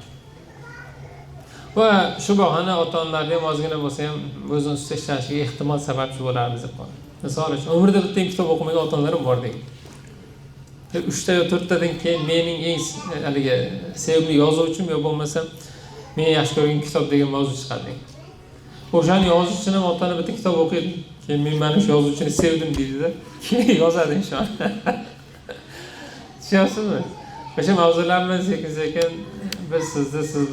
Va shu bahona ota-onalarga ham ozgina bo'lsa ham o'zini ustida ishlashiga ehtimol sababchi bo'larmiz deb qo'ydim. Misol uchun umrida bitta kitob o'qimagan ota-onalarim bor deng. 3 ta yo 4 tadan keyin mening eng haligi sevimli yozuvchim yo bo'lmasa men yaxshi ko'rgan kitob degan mavzu chiqadi. O'shani yozuvchini ham ota-ona bitta kitob o'qiydi. Keyin men mana shu yozuvchini sevdim deydi-da. Keyin yozadi inshaalloh. Tushunyapsizmi? O'sha mavzular bilan sekin-sekin biz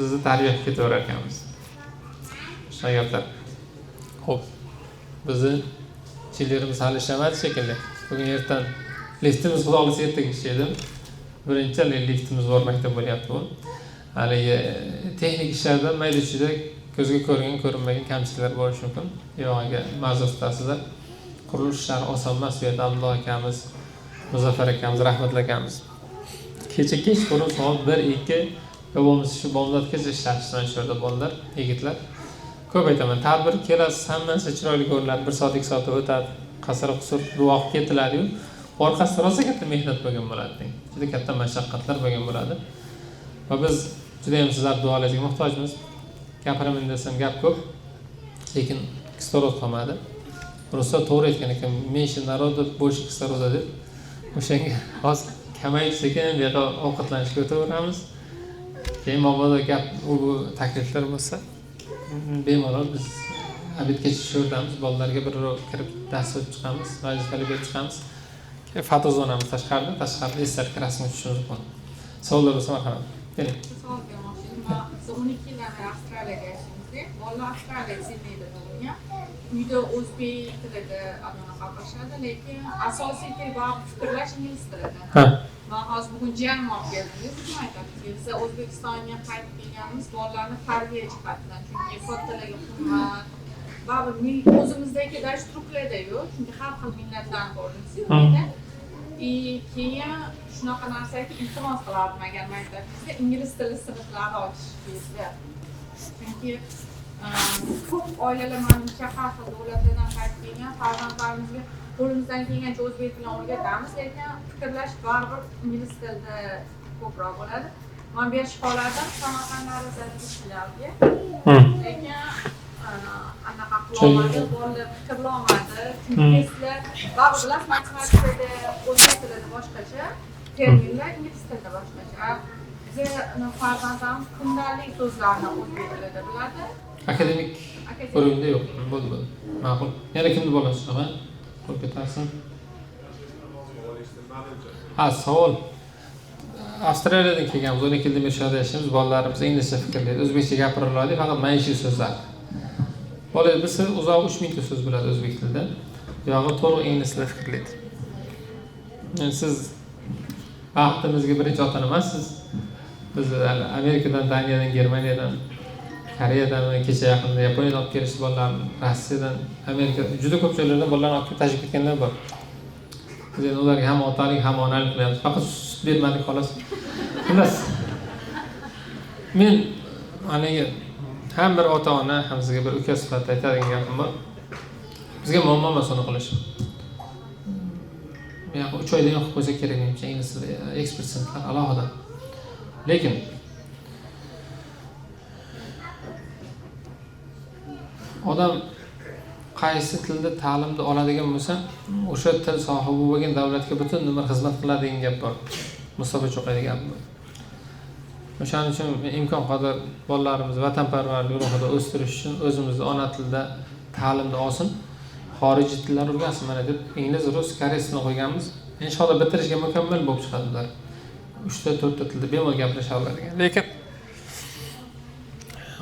bizni tarbiya qilib ketaverar ekanmiz. O'sha gaplar. Xo'p. Bizni chillerimiz hali ishlamadi shekilli. bugun ertan liftimiz xudo xohlasa ertaga ishlaydi. Birinchi liftimiz bor maktab bo'lyapti bu. Haligi texnik ishlarda mayda-chuyda ko'zga ko'ringan, ko'rinmagan kamchiliklar bo'lishi mumkin. Yog'iga ma'zur tutasizlar. Qurilish ishlari oson emas. Bu yerda Abdulloh akamiz, Muzaffar akamiz, Rahmatli akamiz kecha kechqurun soat 1-2 va bo'lmasa shu bomdodgacha ishlashdan shu yerda bolalar, yigitlar. Ko'p aytaman, tadbir kelasiz, hammasi chiroyli ko'rinadi, 1 soat 2 soat o'tadi, qasr-qusur duvoq ketiladi-yu, orqasida rosa katta mehnat bo'lgan bo'ladi. Juda katta mashaqqatlar bo'lgan bo'ladi. Va biz juda ham sizlar duolaringizga muhtojmiz. Gapiraman desam gap ko'p, lekin kislorod qolmadi. Ruso to'g'ri aytgan ekan, menshi narodu больше кислорода deb. O'shanga hozir kamayib sekin bu yerda ovqatlanishga o'taveramiz. Keyin mabodo gap u takliflar bo'lsa, bemalol biz obedgacha shu yerdamiz, bolalarga bir kirib dars o'tib chiqamiz, vazifali bo'lib chiqamiz. Keyin fotozonamiz tashqarida esdalik rasmga tushishimiz mumkin. Savollar bo'lsa marhamat. Keling. Savol bermoqchiman. Siz 12 yildan beri Avstraliyaga yashaysiz. Bolalar Avstraliya Sidneyda tug'ilgan. Uyda o'zbek tilida anaqa qilishadi, lekin asosiy til va fikrlash ingliz tilida. Men hozir bugun jiyanim olib keldingiz, nima aytasiz? Biz O'zbekistonga qaytib kelganmiz, bolalarni tarbiya jihatidan, chunki fotilaga hurmat va o'zimizdagi dash truklarda-yu, chunki har xil millatdan ko'rdingiz. Keyin shunaqa narsaki iltimos qilardim agar maktabimizda ingliz tili sinflari ochishingizda. Chunki ko'p oilalar menimcha har xil davlatlardan qaytib kelgan farzandlarimizga qo'limizdan kelgancha o'zbek tilini o'rgatamiz, lekin fikrlash baribir ingliz tilida ko'proq bo'ladi. Men bu yerga qoladim, Samarqand darajasida ishlarga. Lekin anaqa qilolmadi, bolalar fikrlolmadi. Chunki sizlar baribir bilasiz, matematikada o'zbek tilida boshqacha, terminlar ingliz tilida boshqacha. Bizni farzandlarimiz kundalik so'zlarni o'zbek tilida biladi. Akademik o'rinda yo'q. Bo'ldi. Ma'qul. Yana kimni bolasi shunaqa? Qo'l ko'tarsin. Savol. Avstraliyadan kelganmiz, 12 yildan beri shu yerda yashaymiz, bolalarimiz inglizcha fikrlaydi, o'zbekcha gapiradi, faqat maishiy so'zlar. Bolalar bilsa, uzoq 3000 ta so'z biladi o'zbek tilida. Yog'i to'liq ingliz tilida fikrlaydi. Siz baxtimizga birinchi ota emassiz. Biz Amerikadan, Daniyadan, Germaniyadan, Koreyadan, kecha yaqinda Yaponiyadan olib kelishdi bolalarni, Rossiyadan, Amerika, juda ko'p joylardan bolalarni olib kelib tashlab ketganlar bor. Biz endi ularga ham otalik, ham onalik qilamiz. Faqat sut bermadik xolos. Xullas. Men aniga ham bir ota-ona, ham sizga bir uka sifatida aytadigan gapim bor. Bizga muammo emas uni qilish. Men 3 oydan o'qib qo'ysa kerak menimcha ingliz tili ekspert sinflar alohida. Lekin odam qaysi tilda ta'limni oladigan bo'lsa, o'sha til sohibi bo'lgan davlatga butun umr xizmat qiladi degan gap bor. Mustafa Cho'qayning gapi bor. O'shaning uchun imkon qadar bolalarimizni vatanparvarlik ruhida o'stirish uchun o'zimizning ona tilida ta'limni olsin, xorijiy tillar o'rgansin mana deb ingliz, rus, koreys tilini qo'yganmiz. Inshaalloh bitirishga mukammal bo'lib chiqadilar. 3 ta 4 ta tilda bemalol gaplasha oladigan. Lekin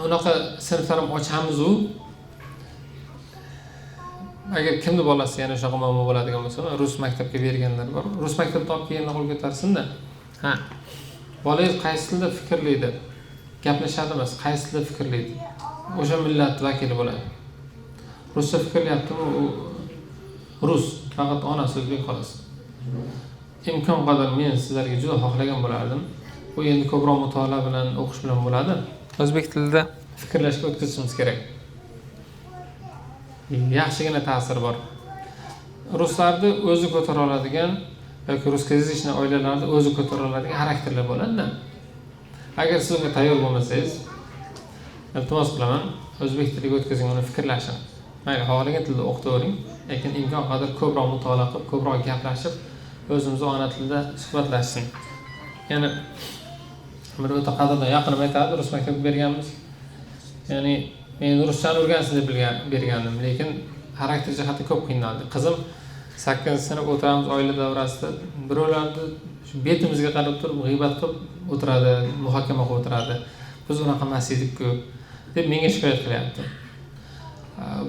unaqa sinflar ham ochamiz-u. Agar kimni bolasi yana shunaqa muammo bo'ladigan bo'lsa, rus maktabga berganlar bor. Rus maktabda olib kelganlar qo'l ko'tarsin-da. Ha. Bolangiz qaysi tilda fikrlaydi? Gaplashadi emas, qaysi tilda fikrlaydi? O'sha millat vakili bo'ladi. Ruscha fikrlayaptimi, u rus, faqat ona so'zbek xolos. Imkon qadar men sizlarga juda xohlagan bo'lardim. Bu endi ko'proq mutolaa bilan o'qish bilan bo'ladi. O'zbek tilida fikrlashga o'tkazishimiz kerak. Yaxshigina ta'sir bor. Ruslarni o'zi ko'tara oladigan yoki ruskoязычный oilalarda o'zi ko'tara oladigan xarakterlar bo'ladi-da. Agar siz unga tayyor bo'lmasangiz, iltimos qilaman, o'zbek tiliga o'tkazing uni fikrlashni. Mayli, xohlagan tilda o'qitavering, lekin imkon qadar ko'proq mutolaa qilib, ko'proq gaplashib, o'zimiz ona tilida suhbatlashsin. Ya'ni bir o'ta qadrdon yaqinim aytadi, rus maktabga berganmiz. Ya'ni men ruschani o'rgansin deb bergandim, lekin xarakter jihati ko'p qiynaldi. Qizim 8-sinf o'tiramiz oila davrasida, birovlarni shu betimizga qarab turib g'iybat qilib o'tiradi, muhokama qilib o'tiradi. Biz unaqa emas edik-ku deb menga shikoyat qilyapti.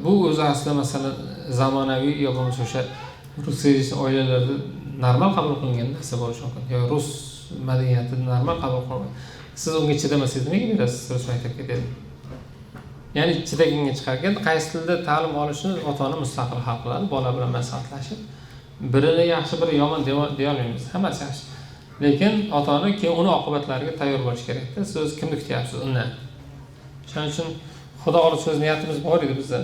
Bu o'zi aslida masalan zamonaviy yo bo'lmasa o'sha rus oilalarda normal qabul qilingan narsa bo'lishi mumkin yo rus madaniyati normal qabul qilingan. Siz unga chidamasangiz nimaga berasiz rus maktabga dedi. Ya'ni chidaginga chiqargan qaysi tilda ta'lim olishni ota-ona mustaqil hal qiladi, bola bilan maslahatlashib. Birini yaxshi, biri yomon deya olmaymiz. Hammasi yaxshi. Lekin ota-ona keyin uni oqibatlariga tayyor bo'lish kerak-da. Siz kimni kutyapsiz undan? Shuning uchun xudo xohlasa o'z niyatimiz bor edi bizda.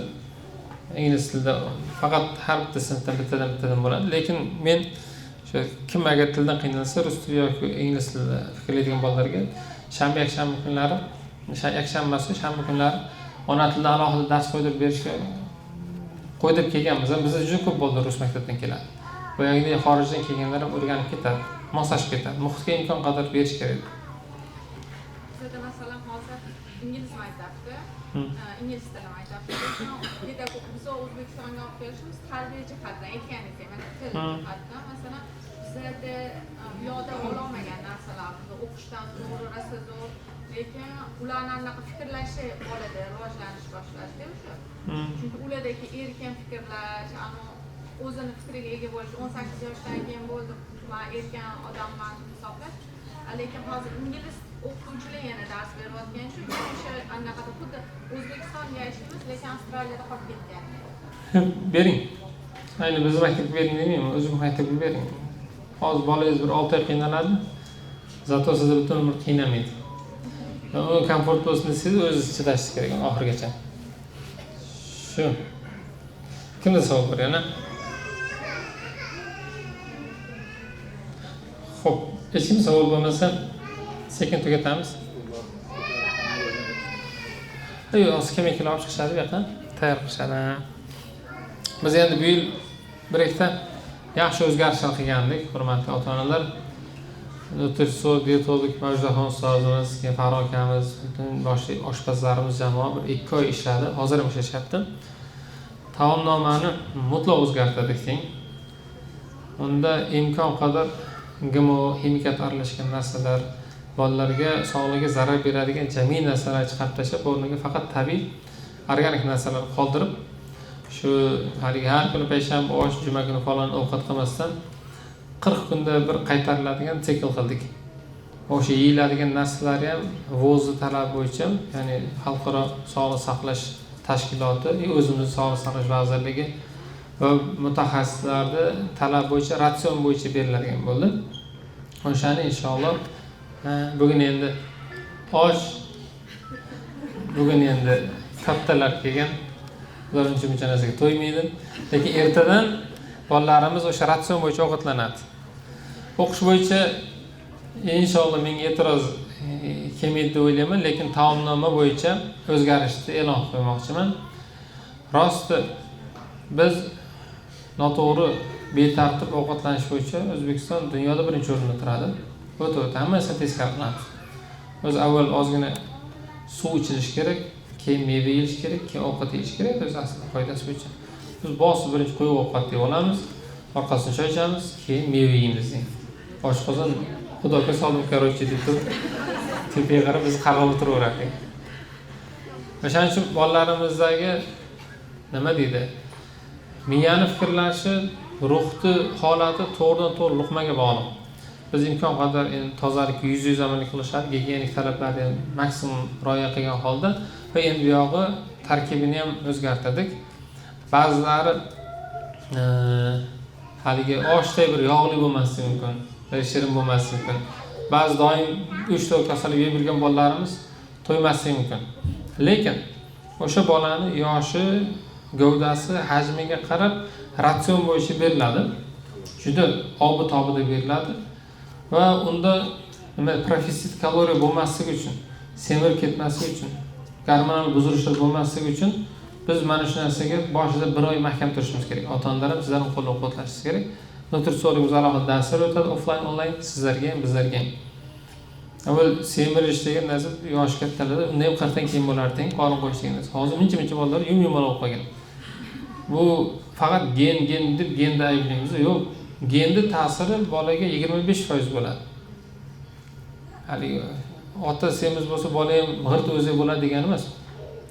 Ingliz tilida faqat har bitta sinfdan bittadan bo'ladi. Lekin men shu kim agar tildan qiynalsa, rus tili yoki ingliz tilida fikrlaydigan bolalarga shanba kunlari, shanba kunlari ona tilida alohida dars qo'ydirib berishga qo'ydirib kelganmiz. Bizda juda ko'p bolalar rus maktabdan keladi. Boyagidek xorijdan kelganlar ham o'rganib ketadi, moslashib ketadi. Muhitga imkon qadar berish kerak. Bizda masalan hozir ingliz maktabda, ingliz tili maktabda biz O'zbekistonga olib kelishimiz tarbiya jihatdan aytganingizdek, mana til jihatdan masalan bizda bu yoqda ololmagan narsalarni o'qishdan zo'r, rosa zo'r, lekin ularni anaqa fikrlashi bolada rivojlanish boshlashdi o'sha. Chunki ulardagi erkin fikrlash, o'zini fikriga ega bo'lish 18 yoshdan keyin bo'ldi, men erkin odamman hisoblash. Lekin hozir ingliz o'qituvchilar yana dars berayotgan shu o'sha anaqada xuddi O'zbekistonda yashaymiz, lekin Avstraliyada qolib ketgan. Bering. Ayni biz maktabga bering demayman, o'zim maktabga bering. Hozir bolangiz bir 6 oy qiynaladi, zato sizni butun umr qiynamaydi. Uni komfort bo'lsin desangiz o'zingiz chidashingiz kerak oxirigacha. Shu. Kimda savol bor yana? Xo'p, hech kim savol bo'lmasa, sekin tugatamiz. Hozir kim kelib olib chiqishadi bu yoqdan? Tayyor qilishadi. Biz endi bu yil bir ikkita yaxshi o'zgarishlar qilgandik, hurmatli ota-onalar. Nutritsiolog, dietolog Majdaxon ustozimiz, keyin Farruh akamiz, butun boshli oshpazlarimiz jamoa bir 2 oy ishladi. Hozir ham ishlashyapti. Taomnomani mutlaq o'zgartirdik deng. Unda imkon qadar GMO, ximikat aralashgan narsalar, bolalarga sog'lig'iga zarar beradigan jami narsalar chiqarib tashlab, o'rniga faqat tabiiy organik narsalar qoldirib, shu haligi har kuni payshanba, osh, juma kuni falon ovqat qilmasdan 40 kunda bir qaytariladigan sikl qildik. O'sha yeyiladigan narsalar ham VOZ talabi bo'yicha, ya'ni Xalqaro sog'liqni saqlash tashkiloti, o'zimiz sog'liqni saqlash vazirligi va mutaxassislarni talab bo'yicha ratsion bo'yicha beriladigan bo'ldi. O'shani inshaalloh bugun endi osh, bugun endi kattalar kelgan, ular uncha narsaga to'ymaydi. Lekin ertadan bolalarimiz o'sha ratsion bo'yicha ovqatlanadi. O'qish bo'yicha inshaalloh menga e'tiroz kelmaydi deb o'ylayman, lekin taomnoma bo'yicha o'zgarishni e'lon qilmoqchiman. Rosti biz noto'g'ri betartib ovqatlanish bo'yicha O'zbekiston dunyoda birinchi o'rinda turadi. O'ta hammasi teskari qiladi. O'z avval ozgina suv ichilish kerak, keyin meva yeyish kerak, keyin ovqat yeyish kerak, o'z asl qoidasi bo'yicha. Biz bosib birinchi quyuq ovqat yeb olamiz, orqasini choy ichamiz, keyin meva yeymiz. Oshqozon xudoga soldim korotchi deb turib, tepaga qarab biz qarg'ab o'tiraverardik. O'shaning uchun bolalarimizdagi nima deydi? Miyani fikrlashi, ruhni holati to'g'ridan-to'g'ri luqmaga bog'liq. Biz imkon qadar tozalik, yuz amallik qilishadi, gigiyenik talablarni maksimum rioya qilgan holda va endi bu yog'i tarkibini ham o'zgartirdik. Ba'zilari haligi oshday bir yog'li bo'lmasligi mumkin, bir shirin bo'lmasligi mumkin. Ba'zi doim 3-4 kasallik yeb yurgan bolalarimiz to'ymasligi mumkin. Lekin o'sha bolani yoshi, gavdasi, hajmiga qarab ratsion bo'yicha beriladi. Juda obid-obida beriladi. Va unda profisit kaloriya bo'lmasligi uchun, semir ketmasligi uchun, gormonal buzilishlar bo'lmasligi uchun biz mana shu narsaga boshida 1 oy mahkam turishimiz kerak. Ota-onalar ham sizlarni qo'llab-quvvatlashingiz kerak. Nutritsiologimiz alohida darslar o'tadi, offline, onlayn, sizlarga ham, bizlarga ham. Avval semirish degan narsa yosh kattalarda unda ham 40 dan keyin bo'lardi, qorin qo'yish degan narsa. Hozir muncha bolalar yum-yumaloq qolgan. Bu faqat gen deb genda ayblaymiz. Yo'q, genning ta'siri bolaga 25% bo'ladi. Haligi ota semiz bo'lsa, bola ham g'irt o'zi bo'ladi degani emas.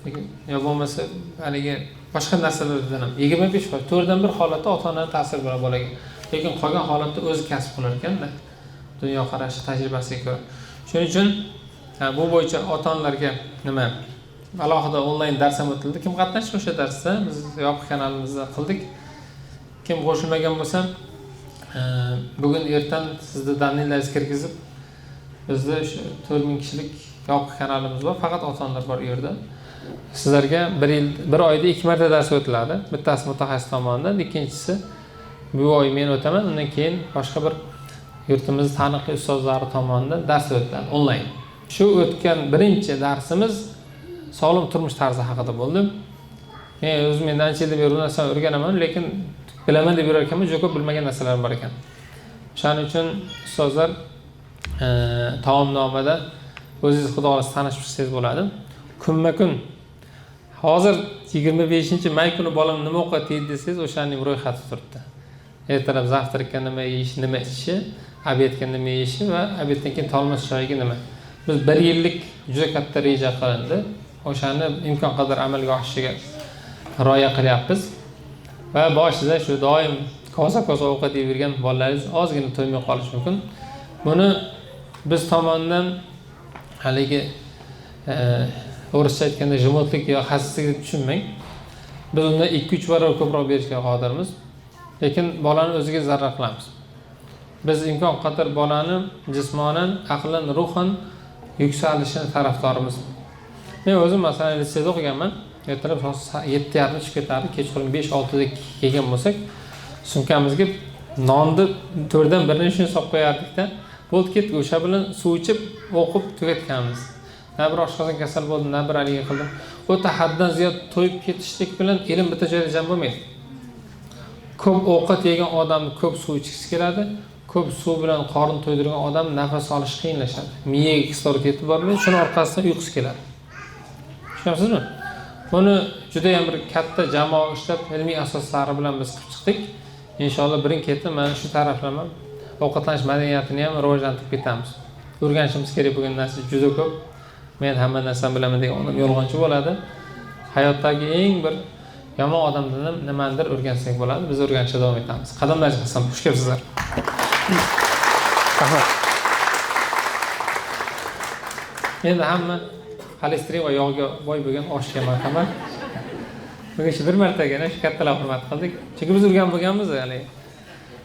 Lekin yo bo'lmasa haligi boshqa narsalardan ham 25%, 4dan 1 holatda ota-onaning ta'siri bor bolaga. Lekin qolgan holatda o'zi kasb qilar ekanda. Dunyoqarashi, tajribasiga ko'ra. Shuning uchun bu bo'yicha ota-onalarga nima? Alohida onlayn dars ham o'tildi. Kim qatnashdi o'sha darsda? Biz yopiq kanalimizda qildik. Kim qo'shilmagan bo'lsa, bugun ertan sizni danlilaringizni kirgizib, bizda o'sha 4000 kishilik yopiq kanalimiz bor. Faqat ota-onalar bor u yerda. Sizlarga bir oyda 2 marta dars o'tiladi. Bittasi mutaxassis tomonidan, ikkinchisi bu oy men o'taman, undan keyin boshqa bir yurtimiz taniqli ustozlari tomonidan dars o'tadi onlayn. Shu o'tgan birinchi darsimiz sog'lom turmush tarzi haqida bo'ldi. Men o'zim ancha yildan beri bu narsani o'rganaman, lekin bilaman deb yurar ekanman, juda ko'p bilmagan narsalarim bor ekan. Shuning uchun ustozlar taomnomada o'zingiz xudo xohlasa tanishib chiqsangiz bo'ladi. Kunma-kun hozir 25-may kuni bolam nima ovqat yeydi desangiz, o'shaning ro'yxati turibdi. Ertalab zavtrakka nima yeyish, nima ichishi, obedga nima yeyishi va obeddan keyin tolmas choyiga nima. Biz 1 yillik juda katta reja qilindi. O'shani imkon qadar amalga oshishiga rioya qilyapmiz. Va boshida shu doim kosa-kosa ovqat yeb yurgan bolalaringiz ozgina to'ymay qolishi mumkin. Buni biz tomonidan haligi o'rischa aytganda jimotlik yo xasislik deb tushunmang. Biz undan 2-3 barobar ko'proq berishga qodirmiz. Lekin bolani o'ziga zarar qilamiz. Biz imkon qadar bolani jismonan, aqlan, ruhan yuksalishini tarafdorimiz. Men o'zim masalan litseyda o'qiganman. Ertalab 7:30 chiqib ketardi, kechqurun 5-6 da kelgan bo'lsak, sumkamizga nonni 4dan 1ni shuni solib qo'yardik-da. Bo'ldi ketdi, o'sha bilan suv ichib, o'qib tugatganmiz. Na bir oshqozon kasal bo'ldim, na bir aliga qildim. O'ta haddan ziyod to'yib ketishlik bilan ilm bitta joyda jam bo'lmaydi. Ko'p ovqat yegan odam ko'p suv ichgisi keladi. Ko'p suv bilan qorin to'ydirgan odam nafas olish qiyinlashadi. Miyaga kislorod yetib bormaydi, shuning orqasidan uyqusi keladi. Tushunyapsizmi? Buni juda ham bir katta jamoa ishlab, ilmiy asoslari bilan biz qilib chiqdik. Inshaalloh birin-ketin mana shu taraflama ovqatlanish madaniyatini ham rivojlantirib ketamiz. O'rganishimiz kerak bo'lgan narsa juda ko'p. Men hamma narsani bilaman degan odam yolg'onchi bo'ladi. Hayotdagi eng bir yomon odamdan ham nimadir o'rgansak bo'ladi. Biz o'rganishda davom etamiz. Qadamlarga qasam, xush kelibsizlar. Endi hamma xolesterin va yog'ga boy bo'lgan oshga marhamat. Bugun shu bir martagina shu kattalar hurmat qildik. Chunki biz urgan bo'lganmiz, ya'ni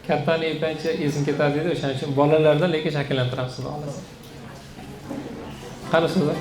kattani yeypancha esim ketadi dedi. O'shaning uchun bolalardan lekin shakllantiramiz xudo xolasa. Qani sizlar?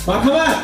Marhamat.